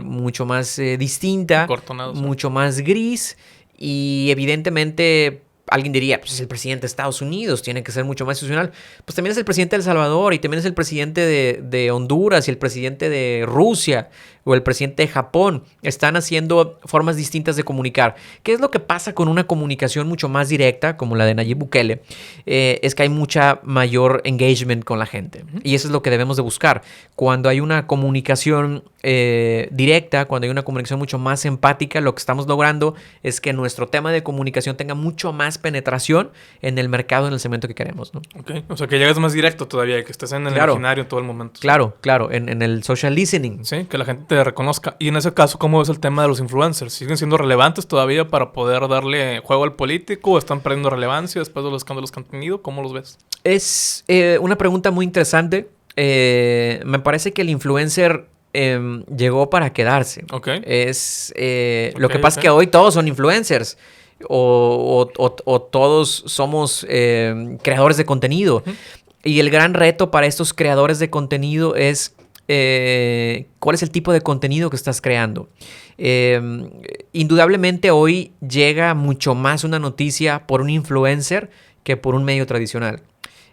mucho más distinta, mucho más gris y evidentemente... Alguien diría, pues es el presidente de Estados Unidos, tiene que ser mucho más institucional. Pues también es el presidente de El Salvador y también es el presidente de Honduras y el presidente de Rusia o el presidente de Japón. Están haciendo formas distintas de comunicar. ¿Qué es lo que pasa con una comunicación mucho más directa, como la de Nayib Bukele? Es que hay mucha mayor engagement con la gente. Y eso es lo que debemos de buscar. Cuando hay una comunicación directa, cuando hay una comunicación mucho más empática, lo que estamos logrando es que nuestro tema de comunicación tenga mucho más penetración en el mercado, en el segmento que queremos, ¿no? Okay. O sea, que llegues más directo todavía, que estés en el imaginario en todo el momento. Claro, en el social listening. Sí, que la gente te reconozca. Y en ese caso, ¿cómo ves el tema de los influencers? ¿Siguen siendo relevantes todavía para poder darle juego al político? ¿O están perdiendo relevancia después de los escándalos que han tenido? ¿Cómo los ves? Es una pregunta muy interesante. Me parece que el influencer llegó para quedarse. Okay. Lo que pasa es que hoy todos son influencers. O todos somos creadores de contenido. Y el gran reto para estos creadores de contenido es cuál es el tipo de contenido que estás creando. Indudablemente hoy llega mucho más una noticia por un influencer que por un medio tradicional.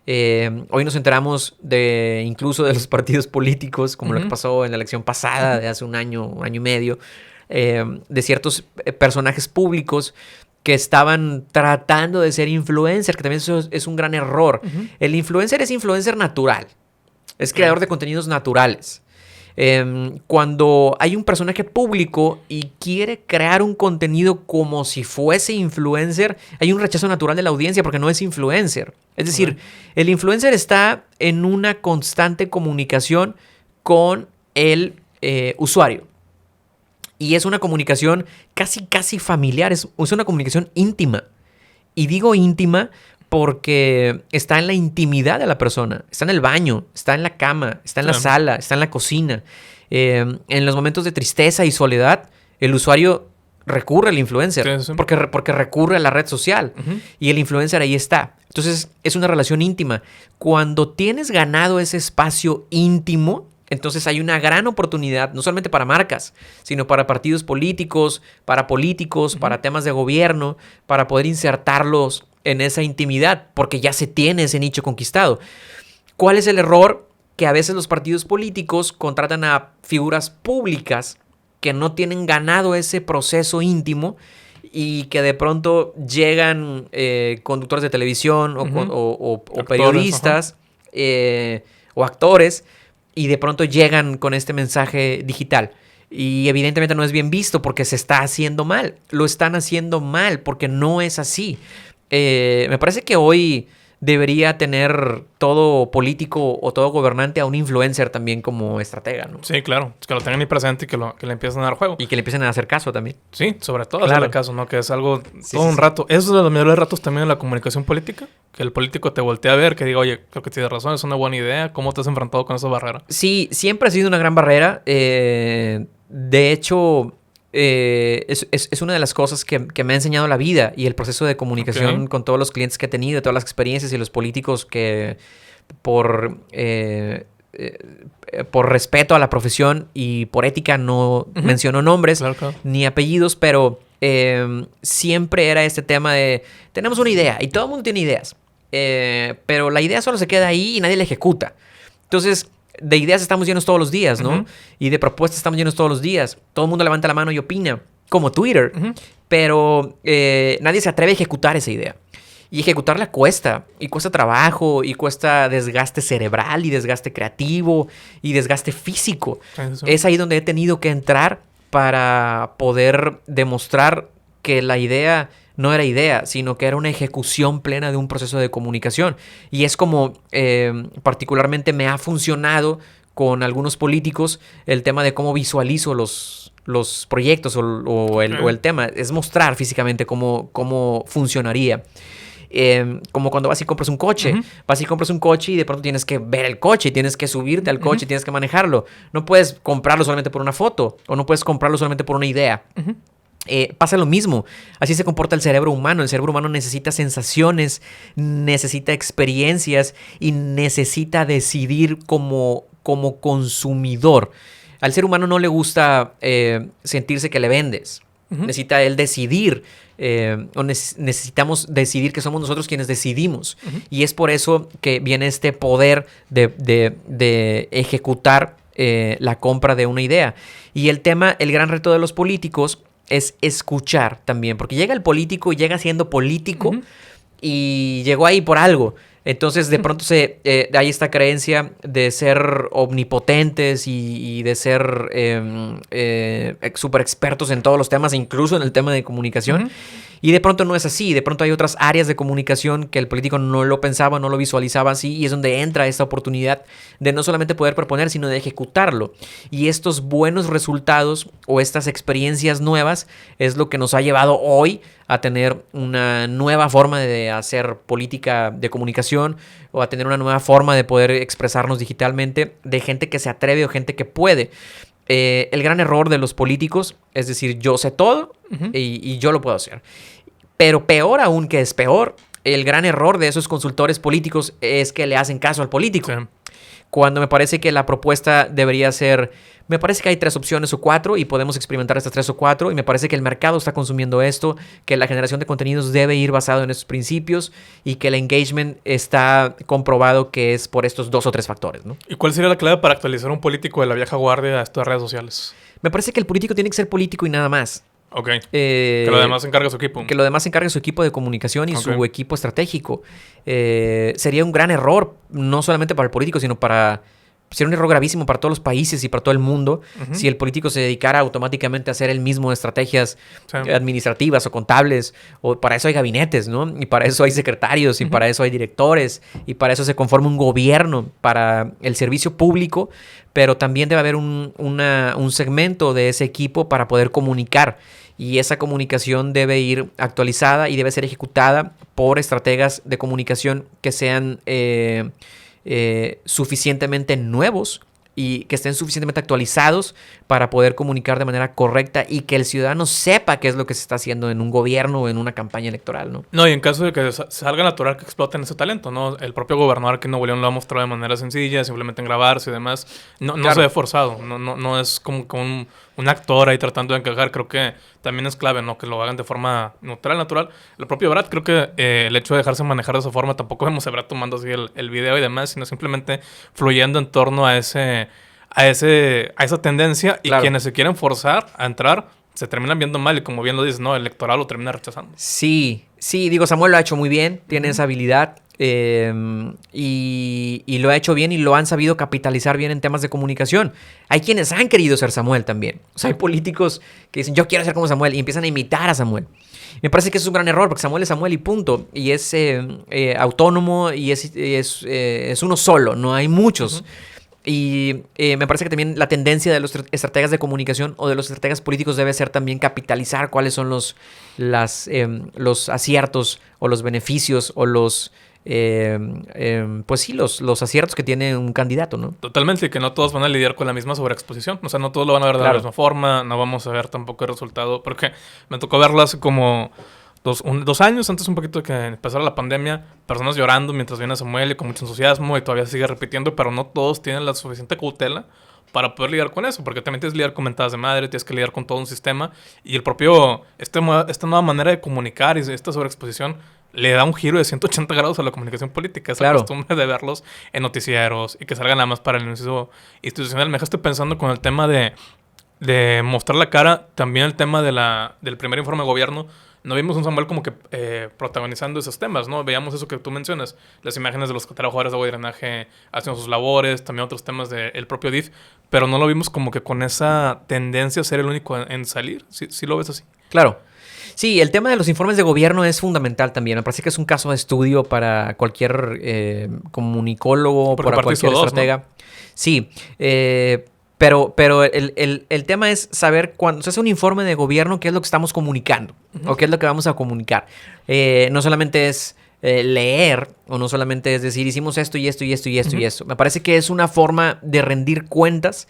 Hoy nos enteramos incluso de los partidos políticos, como lo que pasó en la elección pasada de hace un año y medio, de ciertos personajes públicos que estaban tratando de ser influencer, que también eso es un gran error. El influencer es influencer natural. Es creador de contenidos naturales. Cuando hay un personaje público y quiere crear un contenido como si fuese influencer, hay un rechazo natural de la audiencia porque no es influencer. Es decir, el influencer está en una constante comunicación con el usuario. Y es una comunicación casi familiar, es una comunicación íntima. Y digo íntima porque está en la intimidad de la persona. Está en el baño, está en la cama, está en la sala, está en la cocina. En los momentos de tristeza y soledad, el usuario recurre al influencer porque recurre a la red social. Y el influencer ahí está. Entonces, es una relación íntima. Cuando tienes ganado ese espacio íntimo, entonces hay una gran oportunidad, no solamente para marcas, sino para partidos políticos, para políticos, para temas de gobierno, para poder insertarlos en esa intimidad, porque ya se tiene ese nicho conquistado. ¿Cuál es el error? Que a veces los partidos políticos contratan a figuras públicas que no tienen ganado ese proceso íntimo y que de pronto llegan conductores de televisión o periodistas o actores, y de pronto llegan con este mensaje digital. Y evidentemente no es bien visto porque se está haciendo mal. Lo están haciendo mal porque no es así. Me parece que hoy debería tener todo político o todo gobernante a un influencer también como estratega, ¿no? Sí, claro. Que lo tengan ahí presente y que le empiecen a dar juego. Y que le empiecen a hacer caso también. Sí, sobre todo hacerle caso, ¿no? Que es algo todo un rato. Eso es de los mejores ratos también en la comunicación política. Que el político te voltea a ver, que diga, oye, creo que tienes razón, es una buena idea. ¿Cómo te has enfrentado con esa barrera? Sí, siempre ha sido una gran barrera. De hecho, es una de las cosas que me ha enseñado la vida y el proceso de comunicación con todos los clientes que he tenido, todas las experiencias y los políticos que por respeto a la profesión y por ética no menciono nombres ni apellidos, pero siempre era este tema de tenemos una idea y todo el mundo tiene ideas, pero la idea solo se queda ahí y nadie la ejecuta. Entonces, de ideas estamos llenos todos los días, ¿no? Y de propuestas estamos llenos todos los días. Todo el mundo levanta la mano y opina, como Twitter. Pero nadie se atreve a ejecutar esa idea. Y ejecutarla cuesta. Y cuesta trabajo. Y cuesta desgaste cerebral. Y desgaste creativo. Y desgaste físico. Es ahí donde he tenido que entrar para poder demostrar que la idea no era idea, sino que era una ejecución plena de un proceso de comunicación. Y es como particularmente me ha funcionado con algunos políticos el tema de cómo visualizo los proyectos o el tema. Es mostrar físicamente cómo funcionaría. Como cuando vas y compras un coche. Vas y compras un coche y de pronto tienes que ver el coche, tienes que subirte al coche, tienes que manejarlo. No puedes comprarlo solamente por una foto o no puedes comprarlo solamente por una idea. Pasa lo mismo. Así se comporta el cerebro humano. El cerebro humano necesita sensaciones, necesita experiencias y necesita decidir como consumidor. Al ser humano no le gusta sentirse que le vendes. Necesita él decidir. Necesitamos decidir que somos nosotros quienes decidimos. Y es por eso que viene este poder de ejecutar la compra de una idea. Y el gran reto de los políticos es escuchar también, porque llega el político y llega siendo político y llegó ahí por algo. Entonces, de pronto hay esta creencia de ser omnipotentes y de ser súper expertos en todos los temas, incluso en el tema de comunicación. Y de pronto no es así. De pronto hay otras áreas de comunicación que el político no lo pensaba, no lo visualizaba así. Y es donde entra esta oportunidad de no solamente poder proponer, sino de ejecutarlo. Y estos buenos resultados o estas experiencias nuevas es lo que nos ha llevado hoy a tener una nueva forma de hacer política de comunicación o a tener una nueva forma de poder expresarnos digitalmente de gente que se atreve o gente que puede. El gran error de los políticos es decir, yo sé todo y yo lo puedo hacer. Pero peor aún, que es peor, el gran error de esos consultores políticos es que le hacen caso al político. Sí. Cuando me parece que la propuesta debería ser, me parece que hay 3 opciones o 4 y podemos experimentar estas 3 o 4 y me parece que el mercado está consumiendo esto, que la generación de contenidos debe ir basado en estos principios y que el engagement está comprobado que es por estos 2 o 3 factores, ¿no? ¿Y cuál sería la clave para actualizar a un político de la vieja guardia a estas redes sociales? Me parece que el político tiene que ser político y nada más. Ok. Que lo demás se encargue su equipo. Que lo demás se encargue su equipo de comunicación y su equipo estratégico. Sería un gran error, no solamente para el político, sino para sería un error gravísimo para todos los países y para todo el mundo si el político se dedicara automáticamente a hacer el mismo estrategias administrativas o contables. O para eso hay gabinetes, ¿no? Y para eso hay secretarios y para eso hay directores y para eso se conforma un gobierno para el servicio público, pero también debe haber un segmento de ese equipo para poder comunicar. Y esa comunicación debe ir actualizada y debe ser ejecutada por estrategas de comunicación que sean suficientemente nuevos y que estén suficientemente actualizados para poder comunicar de manera correcta y que el ciudadano sepa qué es lo que se está haciendo en un gobierno o en una campaña electoral, ¿no? No, y en caso de que salga natural que exploten ese talento, ¿no? El propio gobernador aquí en Nuevo León lo ha mostrado de manera sencilla, simplemente en grabarse y demás. No se ve forzado, no es como que un actor ahí tratando de encajar. Creo que también es clave, ¿no? Que lo hagan de forma natural. El propio Brad, creo que el hecho de dejarse manejar de esa forma, tampoco vemos a Brad tomando así el video y demás, sino simplemente fluyendo en torno a esa tendencia. Y quienes se quieren forzar a entrar se terminan viendo mal. Y como bien lo dices, ¿no? El electorado lo termina rechazando. Sí, digo, Samuel lo ha hecho muy bien, tiene esa habilidad. Y lo ha hecho bien y lo han sabido capitalizar bien en temas de comunicación. Hay quienes han querido ser Samuel también. O sea, hay políticos que dicen, yo quiero ser como Samuel, y empiezan a imitar a Samuel. Me parece que es un gran error, porque Samuel es Samuel y punto. Y es autónomo y es uno solo, no hay muchos. Y me parece que también la tendencia de los estrategas de comunicación o de los estrategas políticos debe ser también capitalizar cuáles son los aciertos o los beneficios o los aciertos que tiene un candidato, ¿no? Totalmente, y que no todos van a lidiar con la misma sobreexposición. O sea, no todos lo van a ver de la misma forma, no vamos a ver tampoco el resultado, porque me tocó verlo hace como 2 años, antes un poquito de que empezara la pandemia, personas llorando mientras viene Samuel y con mucho entusiasmo, y todavía sigue repitiendo, pero no todos tienen la suficiente cautela para poder lidiar con eso, porque también tienes que lidiar con mentadas de madre, tienes que lidiar con todo un sistema, y el propio, esta nueva manera de comunicar y esta sobreexposición le da un giro de 180 grados a la comunicación política. Esa costumbre de verlos en noticieros y que salgan nada más para el anuncio institucional. Me dejaste pensando con el tema de mostrar la cara, también el tema del primer informe de gobierno. No vimos un Samuel como que protagonizando esos temas, ¿no? Veíamos eso que tú mencionas, las imágenes de los trabajadores de agua y drenaje haciendo sus labores, también otros temas del propio DIF, pero no lo vimos como que con esa tendencia a ser el único en salir. ¿Sí lo ves así? Claro. Sí, el tema de los informes de gobierno es fundamental también. Me parece que es un caso de estudio para cualquier comunicólogo, para cualquier estratega. ¿No? Sí, pero el tema es saber cuando se hace un informe de gobierno qué es lo que estamos comunicando o qué es lo que vamos a comunicar. No solamente es leer o no solamente es decir hicimos esto y esto y esto y esto y esto. Me parece que es una forma de rendir cuentas.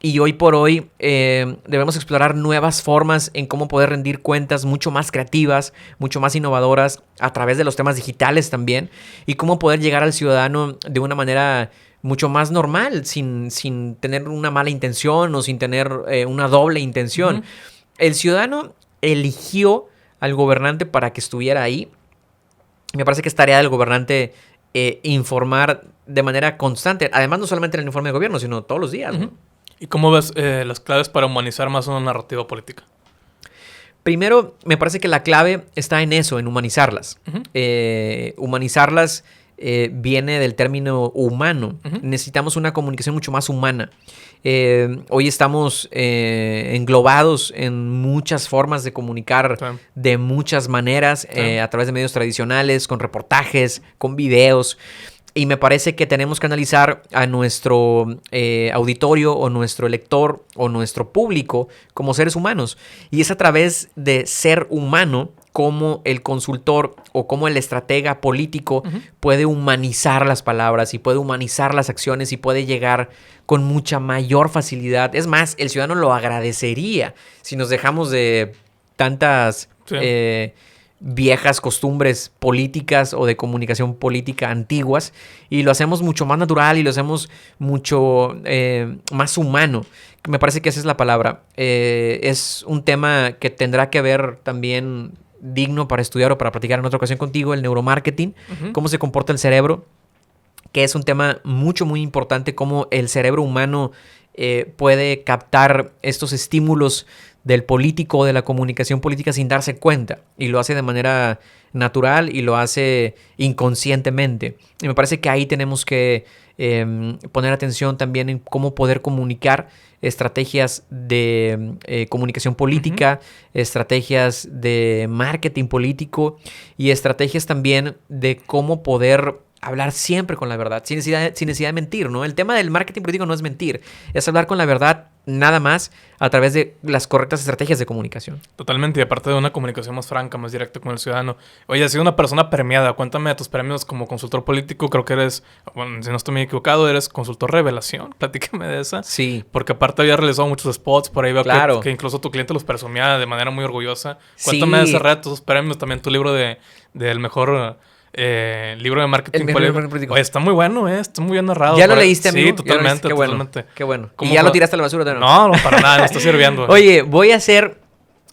Y hoy por hoy debemos explorar nuevas formas en cómo poder rendir cuentas mucho más creativas, mucho más innovadoras a través de los temas digitales también. Y cómo poder llegar al ciudadano de una manera mucho más normal, sin tener una mala intención o sin tener una doble intención. El ciudadano eligió al gobernante para que estuviera ahí. Me parece que es tarea del gobernante informar de manera constante. Además, no solamente en el informe de gobierno, sino todos los días, ¿no? ¿Y cómo ves las claves para humanizar más una narrativa política? Primero, me parece que la clave está en eso, en humanizarlas. Humanizarlas viene del término humano. Necesitamos una comunicación mucho más humana. Hoy estamos englobados en muchas formas de comunicar de muchas maneras, a través de medios tradicionales, con reportajes, con videos. Y me parece que tenemos que analizar a nuestro auditorio o nuestro lector o nuestro público como seres humanos. Y es a través de ser humano como el consultor o como el estratega político puede humanizar las palabras y puede humanizar las acciones y puede llegar con mucha mayor facilidad. Es más, el ciudadano lo agradecería si nos dejamos de tantas viejas costumbres políticas o de comunicación política antiguas y lo hacemos mucho más natural y lo hacemos mucho más humano. Me parece que esa es la palabra. Es un tema que tendrá que ver también digno para estudiar o para platicar en otra ocasión contigo, el neuromarketing, cómo se comporta el cerebro, que es un tema muy importante, cómo el cerebro humano puede captar estos estímulos del político o de la comunicación política sin darse cuenta. Y lo hace de manera natural y lo hace inconscientemente. Y me parece que ahí tenemos que poner atención también en cómo poder comunicar estrategias de comunicación política, estrategias de marketing político y estrategias también de cómo poder hablar siempre con la verdad, sin necesidad de mentir, ¿no? El tema del marketing político no es mentir, es hablar con la verdad nada más a través de las correctas estrategias de comunicación. Totalmente, y aparte de una comunicación más franca, más directa con el ciudadano. Oye, has sido una persona premiada. Cuéntame de tus premios como consultor político. Creo que eres, bueno, si no estoy muy equivocado, eres consultor revelación. Platícame de esa. Sí. Porque aparte había realizado muchos spots, por ahí veo que incluso tu cliente los presumía de manera muy orgullosa. Cuéntame de ese reto, esos premios, también tu libro del mejor... libro de marketing político. Oye, está muy bueno, está muy bien narrado. ¿Ya lo leíste, amigo? Sí, totalmente, Qué totalmente. Qué bueno. ¿Y ya lo tiraste a la basura? No, para nada, no está sirviendo. Oye, voy a hacer...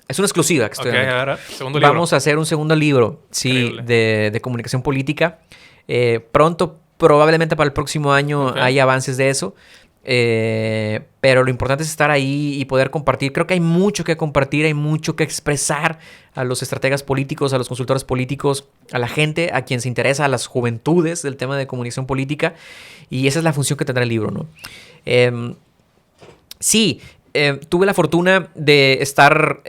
Es una exclusiva que estoy dando. Ahora, segundo libro. Vamos a hacer un segundo libro, sí, de comunicación política. Pronto, probablemente para el próximo año, hay avances de eso. Pero lo importante es estar ahí y poder compartir. Creo que hay mucho que compartir, hay mucho que expresar a los estrategas políticos, a los consultores políticos, a la gente, a quien se interesa, a las juventudes del tema de comunicación política. Y esa es la función que tendrá el libro, ¿no? Sí, tuve la fortuna de estar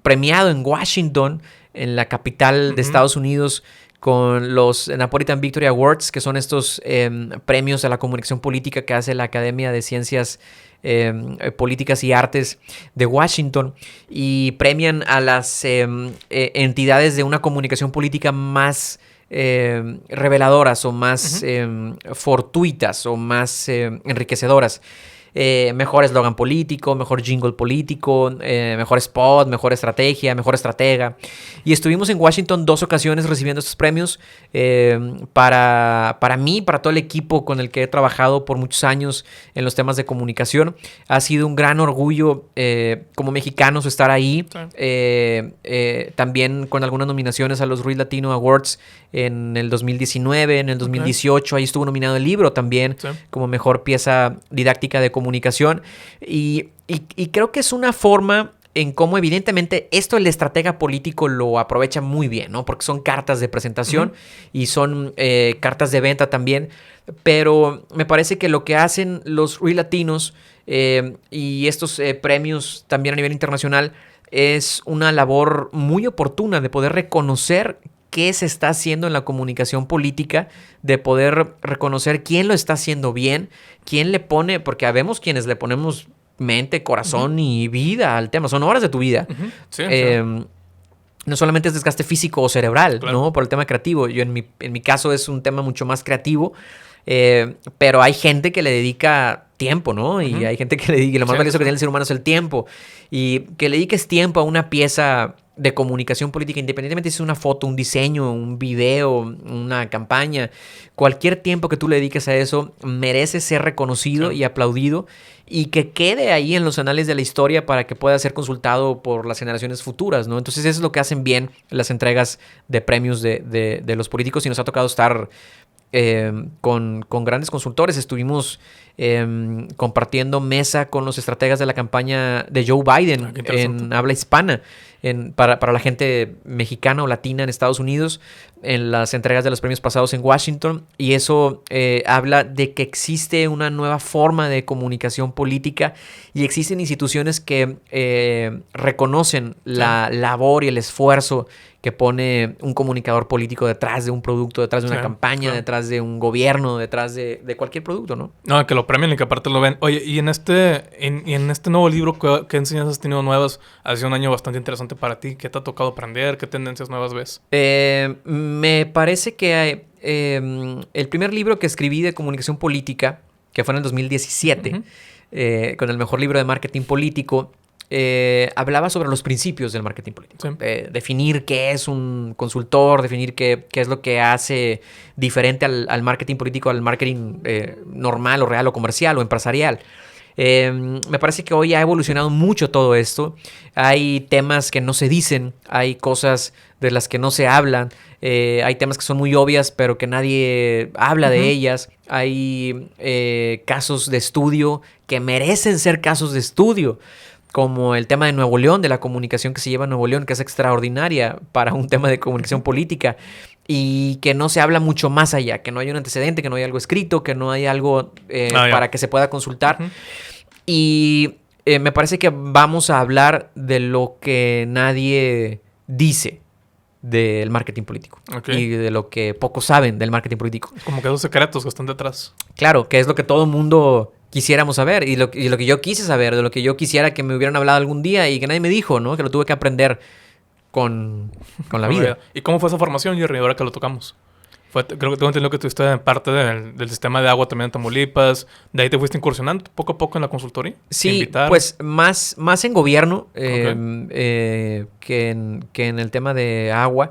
premiado en Washington, en la capital de Estados Unidos, con los Napolitan Victory Awards, que son estos premios a la comunicación política que hace la Academia de Ciencias Políticas y Artes de Washington, y premian a las entidades de una comunicación política más reveladoras o más fortuitas o más enriquecedoras. Mejor eslogan político, mejor jingle político, mejor spot, mejor estrategia, mejor estratega. Y estuvimos en Washington 2 ocasiones recibiendo estos premios. Para mí, para todo el equipo con el que he trabajado por muchos años en los temas de comunicación, ha sido un gran orgullo como mexicanos estar ahí. También con algunas nominaciones a los Ruiz Latino Awards en el 2019, en el 2018. Ahí estuvo nominado el libro también como mejor pieza didáctica de comunicación. Y creo que es una forma en cómo evidentemente esto el estratega político lo aprovecha muy bien, ¿no? Porque son cartas de presentación y son cartas de venta también. Pero me parece que lo que hacen los Ruiz Latinos y estos premios también a nivel internacional es una labor muy oportuna de poder reconocer qué se está haciendo en la comunicación política, de poder reconocer quién lo está haciendo bien, quién le pone, porque habemos quienes le ponemos mente, corazón y vida al tema, son horas de tu vida. Sí. No solamente es desgaste físico o cerebral, ¿no? Por el tema creativo. Yo en mi caso es un tema mucho más creativo, pero hay gente que le dedica tiempo, ¿no? Y hay gente que le dedica, lo más valioso que tiene el ser humano es el tiempo. Y que le dediques tiempo a una pieza de comunicación política, independientemente si es una foto, un diseño, un video, una campaña, cualquier tiempo que tú le dediques a eso merece ser reconocido y aplaudido, y que quede ahí en los anales de la historia para que pueda ser consultado por las generaciones futuras, ¿no? Entonces eso es lo que hacen bien las entregas de premios de los políticos, y nos ha tocado estar con grandes consultores. Estuvimos compartiendo mesa con los estrategas de la campaña de Joe Biden en habla hispana, para la gente mexicana o latina en Estados Unidos, en las entregas de los premios pasados en Washington. Y eso habla de que existe una nueva forma de comunicación política y existen instituciones que reconocen la labor y el esfuerzo que pone un comunicador político detrás de un producto, detrás de una campaña, detrás de un gobierno, detrás de cualquier producto, ¿no? No, que lo premien y que aparte lo ven. Oye, y en este nuevo libro, ¿qué enseñanzas has tenido nuevas? Ha sido un año bastante interesante para ti. ¿Qué te ha tocado aprender? ¿Qué tendencias nuevas ves? Me parece que el primer libro que escribí de comunicación política, que fue en el 2017, con el mejor libro de marketing político, hablaba sobre los principios del marketing político. Definir qué es un consultor, definir qué es lo que hace diferente al marketing político, al marketing normal o real o comercial o empresarial. Me parece que hoy ha evolucionado mucho todo esto. Hay temas que no se dicen, hay cosas de las que no se hablan, hay temas que son muy obvias pero que nadie habla de ellas. Hay casos de estudio que merecen ser casos de estudio, como el tema de Nuevo León, de la comunicación que se lleva en Nuevo León, que es extraordinaria para un tema de comunicación política, y que no se habla mucho más allá, que no hay un antecedente, que no hay algo escrito, que no hay algo para que se pueda consultar. Y me parece que vamos a hablar de lo que nadie dice del marketing político. Y de lo que pocos saben del marketing político. Como que esos secretos que están detrás. Claro, que es lo que todo el mundo quisiéramos saber y lo que yo quise saber, de lo que yo quisiera que me hubieran hablado algún día y que nadie me dijo, ¿no? Que lo tuve que aprender con la vida. ¿Y cómo fue esa formación, Jerry, ahora que lo tocamos? Creo que tengo entendido que estuviste en parte del sistema de agua también en Tamaulipas. ¿De ahí te fuiste incursionando poco a poco en la consultoría? Sí, pues más en gobierno que en el tema de agua.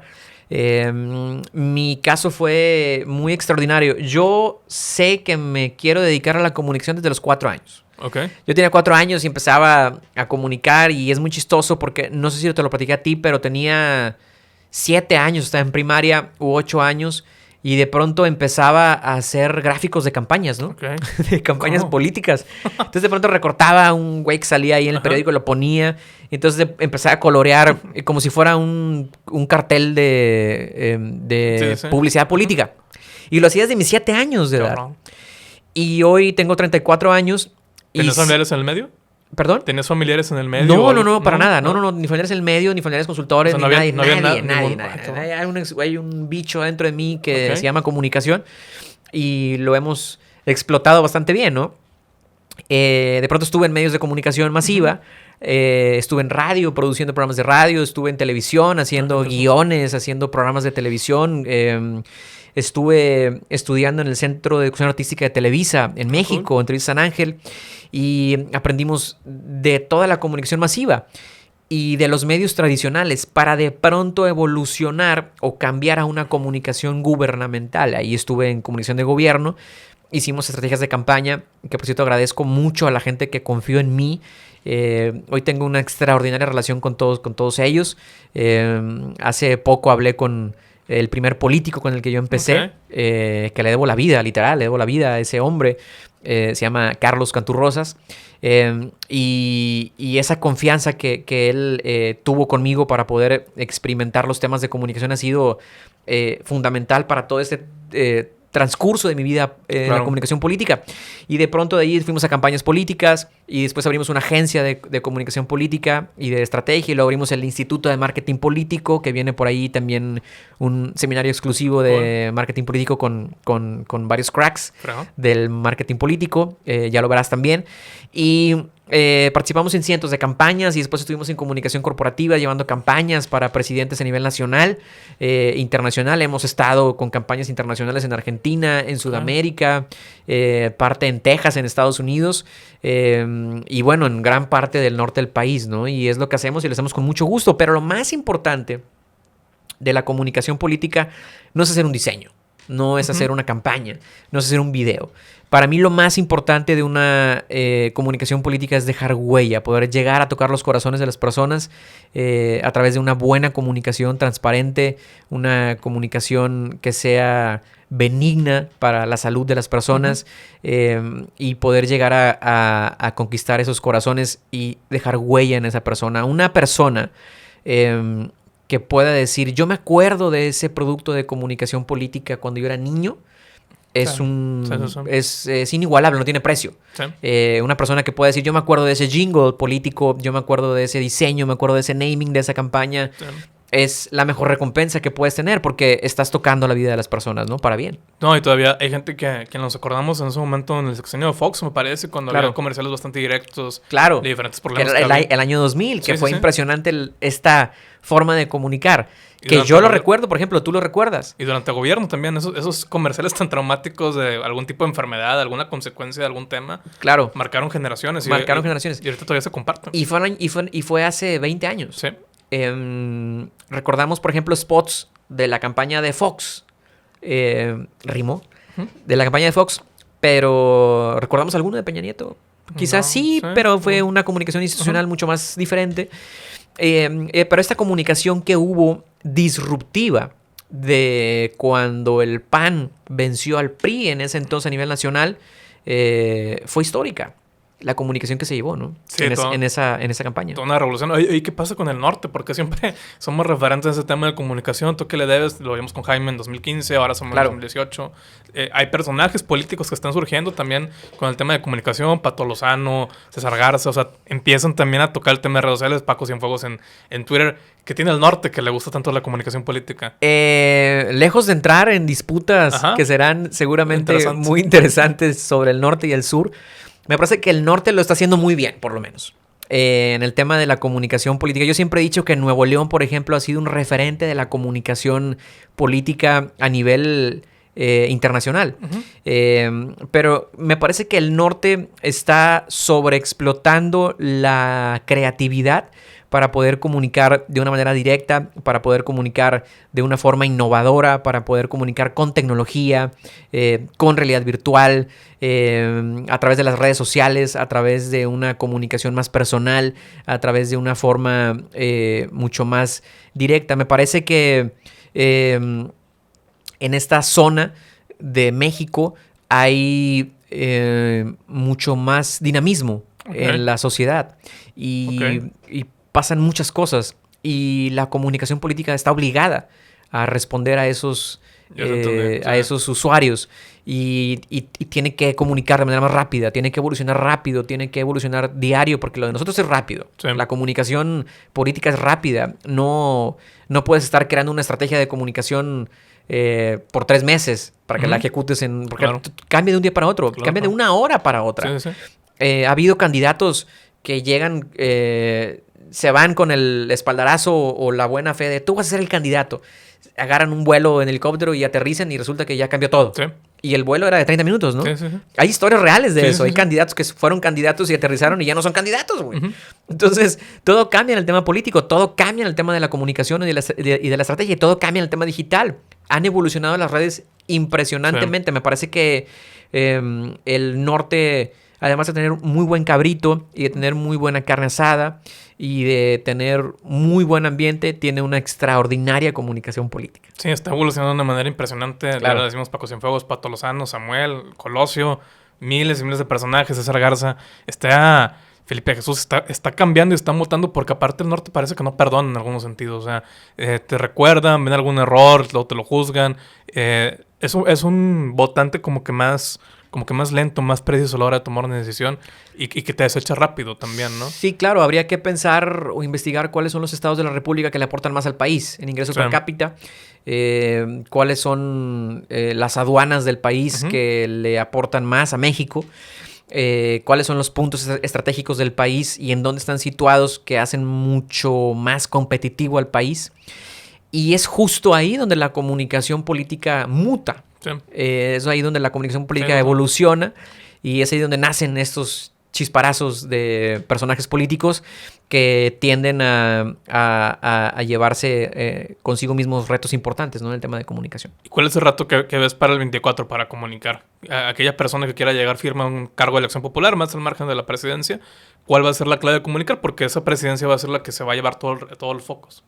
Mi caso fue muy extraordinario. Yo sé que me quiero dedicar a la comunicación desde los 4 años. Yo tenía 4 años y empezaba a comunicar, y es muy chistoso porque no sé si te lo platiqué a ti, pero tenía 7 años, estaba en primaria, u 8 años, y de pronto empezaba a hacer gráficos de campañas, ¿no? De campañas políticas. Entonces de pronto recortaba un güey que salía ahí en el periódico, lo ponía, y entonces empezaba a colorear como si fuera un cartel de publicidad política. Y lo hacía desde mis 7 años de edad. Y hoy tengo 34 años. ¿Tenías familiares en el medio? ¿Perdón? ¿Tenías familiares en el medio? No, para nada. No, ni familiares en el medio, ni familiares consultores, ni nadie. Hay un bicho dentro de mí que se llama comunicación, y lo hemos explotado bastante bien, ¿no? De pronto estuve en medios de comunicación masiva, estuve en radio, produciendo programas de radio, estuve en televisión, haciendo guiones, haciendo programas de televisión, estuve estudiando en el Centro de Educación Artística de Televisa en México, en Televisa San Ángel, y aprendimos de toda la comunicación masiva y de los medios tradicionales para de pronto evolucionar o cambiar a una comunicación gubernamental. Ahí estuve en comunicación de gobierno, hicimos estrategias de campaña, que por cierto agradezco mucho a la gente que confió en mí. Hoy tengo una extraordinaria relación con todos ellos. Hace poco hablé con el primer político con el que yo empecé, que le debo la vida, literal, le debo la vida a ese hombre. Se llama Carlos Canturrosas. Y esa confianza que él tuvo conmigo para poder experimentar los temas de comunicación ha sido fundamental para todo este transcurso de mi vida en la comunicación política. Y de pronto de ahí fuimos a campañas políticas, y después abrimos una agencia de comunicación política y de estrategia, y luego abrimos el Instituto de Marketing Político, que viene por ahí también un seminario exclusivo de marketing político con varios cracks del marketing político, ya lo verás también. Y participamos en cientos de campañas, y después estuvimos en comunicación corporativa llevando campañas para presidentes a nivel nacional, internacional. Hemos estado con campañas internacionales en Argentina, en Sudamérica, parte en Texas, en Estados Unidos, y bueno, en gran parte del norte del país, ¿no? Y es lo que hacemos, y lo hacemos con mucho gusto. Pero lo más importante de la comunicación política no es hacer un diseño, no es hacer una campaña, no es hacer un video. Para mí lo más importante de una comunicación política es dejar huella, poder llegar a tocar los corazones de las personas a través de una buena comunicación transparente, una comunicación que sea benigna para la salud de las personas, y poder llegar a conquistar esos corazones y dejar huella en esa persona. Una persona que pueda decir, yo me acuerdo de ese producto de comunicación política cuando yo era niño, es inigualable, no tiene precio. Una persona que pueda decir, yo me acuerdo de ese jingle político, yo me acuerdo de ese diseño, me acuerdo de ese naming de esa campaña, es la mejor recompensa que puedes tener, porque estás tocando la vida de las personas, ¿no? Para bien. No, y todavía hay gente que nos acordamos en ese momento en el sexenio de Fox, me parece, cuando había comerciales bastante directos. Claro. De diferentes problemas. El año 2000, que fue impresionante esta forma de comunicar. Que yo lo recuerdo, por ejemplo, tú lo recuerdas. Y durante el gobierno también, esos comerciales tan traumáticos de algún tipo de enfermedad, alguna consecuencia de algún tema. Claro. Marcaron generaciones. Y ahorita todavía se comparten. Y fue hace 20 años. Sí. Recordamos, por ejemplo, spots de la campaña de Fox. Rimó. De la campaña de Fox. Pero, ¿recordamos alguno de Peña Nieto? Quizás sí, pero fue una comunicación institucional mucho más diferente. Pero esta comunicación que hubo disruptiva de cuando el PAN venció al PRI en ese entonces a nivel nacional fue histórica. La comunicación que se llevó, ¿no? Sí, en esa campaña. Toda una revolución. ¿Y qué pasa con el norte? Porque siempre somos referentes a ese tema de comunicación. ¿Tú qué le debes? Lo vimos con Jaime en 2015, ahora somos en 2018. Hay personajes políticos que están surgiendo también con el tema de comunicación. Pato Lozano, César Garza. O sea, empiezan también a tocar el tema de redes sociales. Paco Cienfuegos en Twitter. ¿Qué tiene el norte que le gusta tanto la comunicación política? Lejos de entrar en disputas que serán seguramente muy interesantes sobre el norte y el sur, me parece que el norte lo está haciendo muy bien, por lo menos. En el tema de la comunicación política. Yo siempre he dicho que Nuevo León, por ejemplo, ha sido un referente de la comunicación política a nivel internacional. Pero me parece que el norte está sobreexplotando la creatividad para poder comunicar de una manera directa, para poder comunicar de una forma innovadora, para poder comunicar con tecnología, con realidad virtual, a través de las redes sociales, a través de una comunicación más personal, a través de una forma mucho más directa. Me parece que en esta zona de México hay mucho más dinamismo en la sociedad y pasan muchas cosas y la comunicación política está obligada a responder a esos usuarios y tiene que comunicar de manera más rápida, tiene que evolucionar rápido, tiene que evolucionar diario, porque lo de nosotros es rápido. Sí. La comunicación política es rápida. No puedes estar creando una estrategia de comunicación por 3 meses para que la ejecutes porque cambia de un día para otro, cambia de una hora para otra. Sí. Ha habido candidatos que llegan, se van con el espaldarazo o la buena fe de tú vas a ser el candidato. Agarran un vuelo en helicóptero y aterrizan y resulta que ya cambió todo. Sí. Y el vuelo era de 30 minutos, ¿no? Sí. Hay historias reales de eso. Hay candidatos que fueron candidatos y aterrizaron y ya no son candidatos, güey. Entonces, todo cambia en el tema político, todo cambia en el tema de la comunicación y de la estrategia, y todo cambia en el tema digital. Han evolucionado las redes impresionantemente. Sí. Me parece que el norte, además de tener muy buen cabrito y de tener muy buena carne asada y de tener muy buen ambiente, tiene una extraordinaria comunicación política. Sí, está evolucionando de una manera impresionante. Claro. Le decimos Paco Cienfuegos, Pato Lozano, Samuel, Colosio, miles y miles de personajes, César Garza. Felipe Jesús está cambiando y está mutando porque aparte el norte parece que no perdona en algunos sentidos. O sea, te recuerdan, ven algún error, luego te lo juzgan. Es un votante como que más lento, más preciso a la hora de tomar una decisión y que te desecha rápido también, ¿no? Sí, claro. Habría que pensar o investigar cuáles son los estados de la República que le aportan más al país en ingresos per cápita, cuáles son las aduanas del país que le aportan más a México, cuáles son los puntos estratégicos del país y en dónde están situados que hacen mucho más competitivo al país. Y es justo ahí donde la comunicación política muta. Sí. Es ahí donde la comunicación política evoluciona y es ahí donde nacen estos chisparazos de personajes políticos que tienden a llevarse consigo mismos retos importantes, ¿no? En el tema de comunicación. ¿Y cuál es el reto que ves para el 24 para comunicar? Aquella persona que quiera llegar firme a un cargo de elección popular, más al margen de la presidencia, ¿cuál va a ser la clave de comunicar? Porque esa presidencia va a ser la que se va a llevar todo el focus.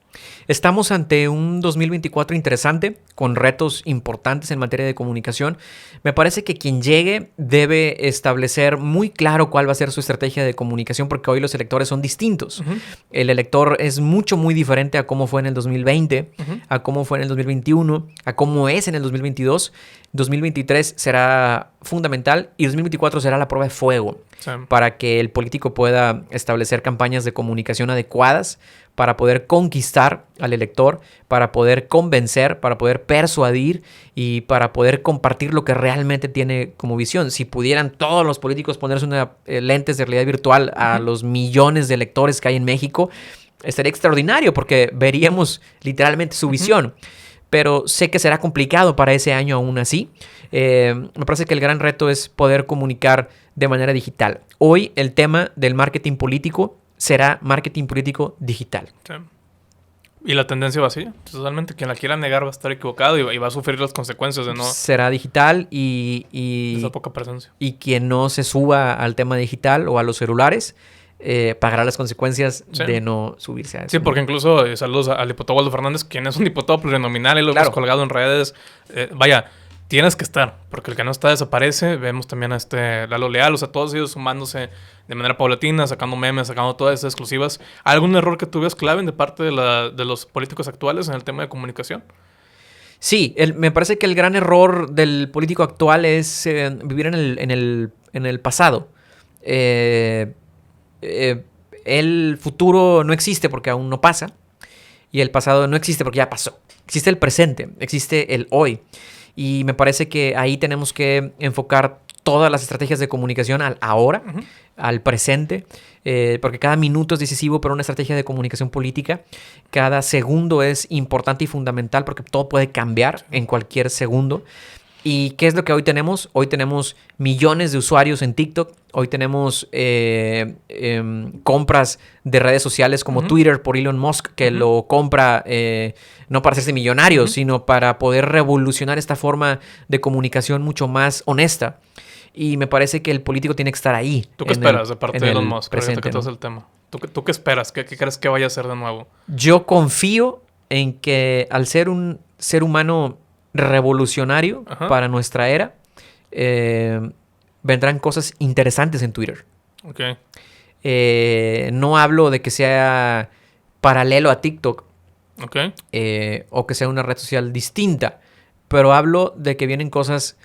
Estamos ante un 2024 interesante, con retos importantes en materia de comunicación. Me parece que quien llegue debe establecer muy claro cuál va a ser su estrategia de comunicación, porque hoy los electores son distintos. El elector es muy diferente a cómo fue en el 2020, a cómo fue en el 2021, a cómo es en el 2022. 2023 será fundamental y 2024 será la prueba de fuego para que el político pueda establecer campañas de comunicación adecuadas para poder conquistar al elector, para poder convencer, para poder persuadir y para poder compartir lo que realmente tiene como visión. Si pudieran todos los políticos ponerse lentes de realidad virtual a los millones de electores que hay en México, estaría extraordinario porque veríamos literalmente su visión. Pero sé que será complicado para ese año aún así. Me parece que el gran reto es poder comunicar de manera digital. Hoy el tema del marketing político será marketing político digital. Sí. Y la tendencia va así, totalmente. Quien la quiera negar va a estar equivocado y va a sufrir las consecuencias de no... Será digital y esa poca presencia. Y quien no se suba al tema digital o a los celulares pagará las consecuencias de no subirse a eso. Sí, porque incluso saludos al diputado Waldo Fernández, quien es un diputado plurinominal y lo hemos colgado en redes. Vaya, tienes que estar, porque el que no está desaparece. Vemos también a Lalo Leal, o sea, todos ellos sumándose de manera paulatina, sacando memes, sacando todas esas exclusivas. ¿Algún error que tú veas clave de parte de los políticos actuales en el tema de comunicación? Sí, me parece que el gran error del político actual es vivir en el pasado. El futuro no existe porque aún no pasa. Y el pasado no existe porque ya pasó. Existe el presente, existe el hoy. Y me parece que ahí tenemos que enfocar todas las estrategias de comunicación al ahora, al presente, porque cada minuto es decisivo para una estrategia de comunicación política. Cada segundo es importante y fundamental porque todo puede cambiar en cualquier segundo. ¿Y qué es lo que hoy tenemos? Hoy tenemos millones de usuarios en TikTok. Hoy tenemos compras de redes sociales como Twitter por Elon Musk, que lo compra no para hacerse millonario, sino para poder revolucionar esta forma de comunicación mucho más honesta. Y me parece que el político tiene que estar ahí. ¿Tú qué esperas de parte de Elon Musk? Presente, que todo es el tema. ¿Tú qué esperas? ¿Qué crees que vaya a hacer de nuevo? Yo confío en que al ser un ser humano revolucionario para nuestra era, vendrán cosas interesantes en Twitter. Okay. No hablo de que sea paralelo a TikTok, okay, o que sea una red social distinta, pero hablo de que vienen cosas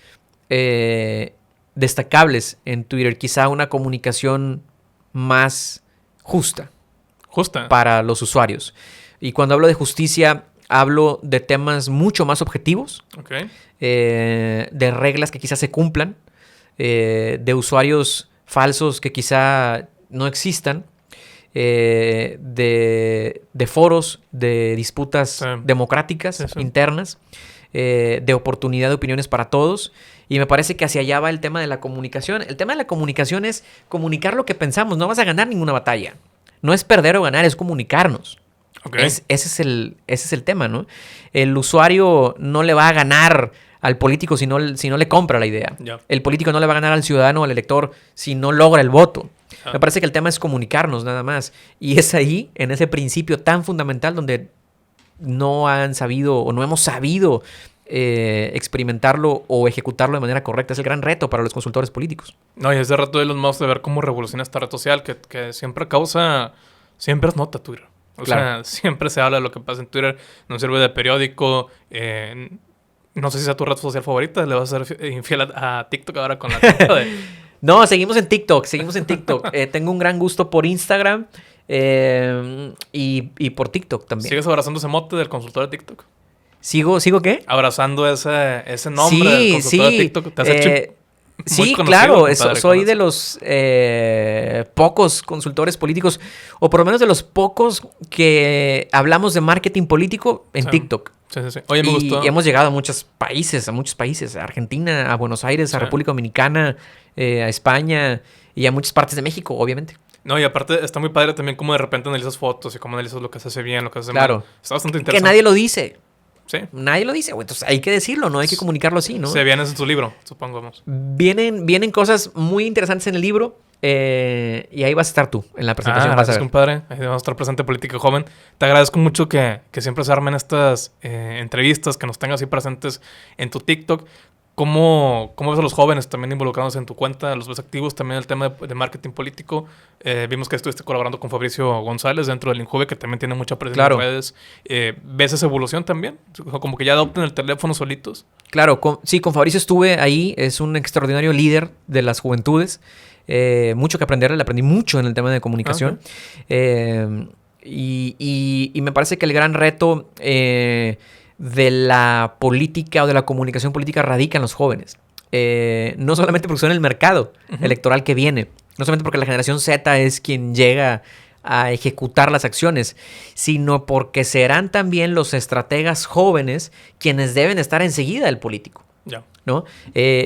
destacables en Twitter, quizá una comunicación más justa para los usuarios. Y cuando hablo de justicia, hablo de temas mucho más objetivos, de reglas que quizás se cumplan, de usuarios falsos que quizá no existan, de foros, de disputas democráticas internas, de oportunidad de opiniones para todos. Y me parece que hacia allá va el tema de la comunicación. El tema de la comunicación es comunicar lo que pensamos. No vas a ganar ninguna batalla. No es perder o ganar, es comunicarnos. Ese es el tema, ¿no? El usuario no le va a ganar al político si no le compra la idea. El político no le va a ganar al ciudadano o al elector si no logra el voto. Me parece que el tema es comunicarnos nada más. Y es ahí, en ese principio tan fundamental, donde no han sabido o no hemos sabido experimentarlo o ejecutarlo de manera correcta. Es el gran reto para los consultores políticos. No, y ese reto de Elon Musk de ver cómo revoluciona esta red social que siempre es nota Twitter. O sea, siempre se habla de lo que pasa en Twitter. Nos sirve de periódico. No sé si sea tu red social favorita. Le vas a ser infiel a TikTok ahora con la cuenta de... No, seguimos en TikTok. Tengo un gran gusto por Instagram y por TikTok también. ¿Sigues abrazando ese mote del consultor de TikTok? ¿Sigo qué? Abrazando ese nombre del consultor de TikTok. ¿Te has hecho sí, claro. Soy de los pocos consultores políticos, o por lo menos de los pocos que hablamos de marketing político en TikTok. Sí. Oye, me gustó. Y hemos llegado a muchos países, a Argentina, a Buenos Aires, a República Dominicana, a España y a muchas partes de México, obviamente. No, y aparte está muy padre también cómo de repente analizas fotos y cómo analizas lo que se hace bien, lo que se hace mal. Está bastante interesante. Que nadie lo dice. Sí. Nadie lo dice, güey. Entonces hay que decirlo, no hay que comunicarlo así, ¿no? Se viene en tu libro, supongamos. Vienen cosas muy interesantes en el libro. Y ahí vas a estar tú en la presentación. Gracias, compadre. Ahí vamos a estar presente Político Joven. Te agradezco mucho que siempre se armen estas entrevistas, que nos tengas así presentes en tu TikTok. ¿Cómo ves a los jóvenes también involucrados en tu cuenta? ¿Los ves activos también en el tema de marketing político? Vimos que estuviste colaborando con Fabricio González dentro del Injuve, que también tiene mucha presencia en redes. ¿Ves esa evolución también? Como que ya adopten el teléfono solitos. Claro, con Fabricio estuve ahí. Es un extraordinario líder de las juventudes. Mucho que aprender. Le aprendí mucho en el tema de comunicación. Y me parece que el gran reto de la política o de la comunicación política radica en los jóvenes. No solamente porque son el mercado electoral que viene, no solamente porque la generación Z es quien llega a ejecutar las acciones, sino porque serán también los estrategas jóvenes quienes deben estar enseguida del político. ¿No?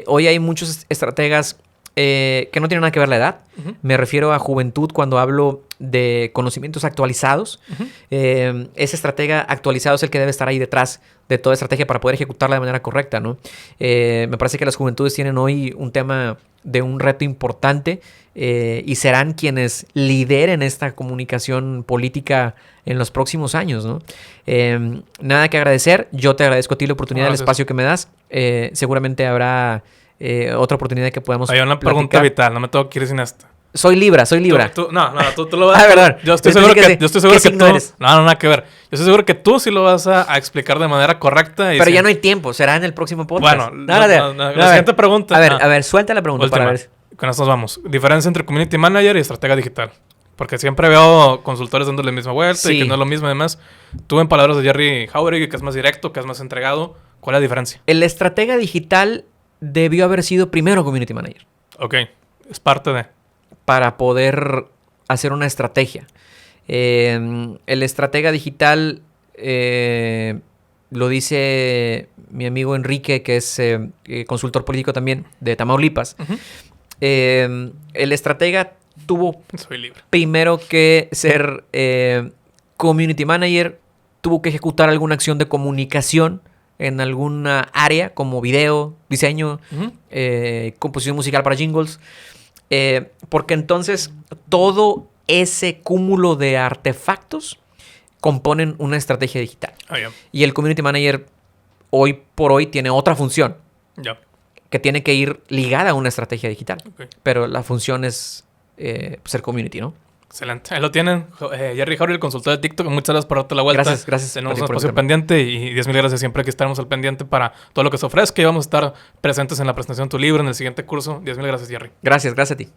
Hoy hay muchos estrategas que no tiene nada que ver la edad. Me refiero a juventud cuando hablo de conocimientos actualizados. Ese estratega actualizado es el que debe estar ahí detrás de toda estrategia para poder ejecutarla de manera correcta, ¿no? Me parece que las juventudes tienen hoy un tema de un reto importante y serán quienes lideren esta comunicación política en los próximos años, ¿no? Nada que agradecer. Yo te agradezco a ti la oportunidad, el espacio que me das. Seguramente habrá otra oportunidad que podamos Hay una pregunta vital, no me tengo que ir sin esta. Soy Libra. Tú lo vas a... verdad. Yo estoy seguro que tú... Eres? No, nada que ver. Yo estoy seguro que tú sí lo vas a explicar de manera correcta. Pero ya no hay tiempo. Será en el próximo podcast. Bueno, la siguiente pregunta. A ver, suelta la pregunta última, para ver. Con esto nos vamos. Diferencia entre Community Manager y estratega digital. Porque siempre veo consultores dándole la misma vuelta y que no es lo mismo. Además, tú en palabras de Jerry Jauregui, que es más directo, que es más entregado. ¿Cuál es la diferencia? El estratega digital debió haber sido primero Community Manager. Ok. Es parte de... Para poder hacer una estrategia. El estratega digital, lo dice mi amigo Enrique, que es consultor político también de Tamaulipas. El estratega tuvo primero que ser community manager, tuvo que ejecutar alguna acción de comunicación en alguna área como video, diseño, composición musical para jingles. Porque entonces todo ese cúmulo de artefactos componen una estrategia digital. Y el community manager hoy por hoy tiene otra función que tiene que ir ligada a una estrategia digital. Pero la función es ser community, ¿no? Excelente. Ahí lo tienen. Jerry Jauregui, el consultor de TikTok. Muchas gracias por darte la vuelta. Gracias. Tenemos un espacio pendiente y 10,000 gracias. Siempre aquí estaremos al pendiente para todo lo que se ofrezca y vamos a estar presentes en la presentación de tu libro, en el siguiente curso. 10,000 gracias, Jerry. Gracias a ti.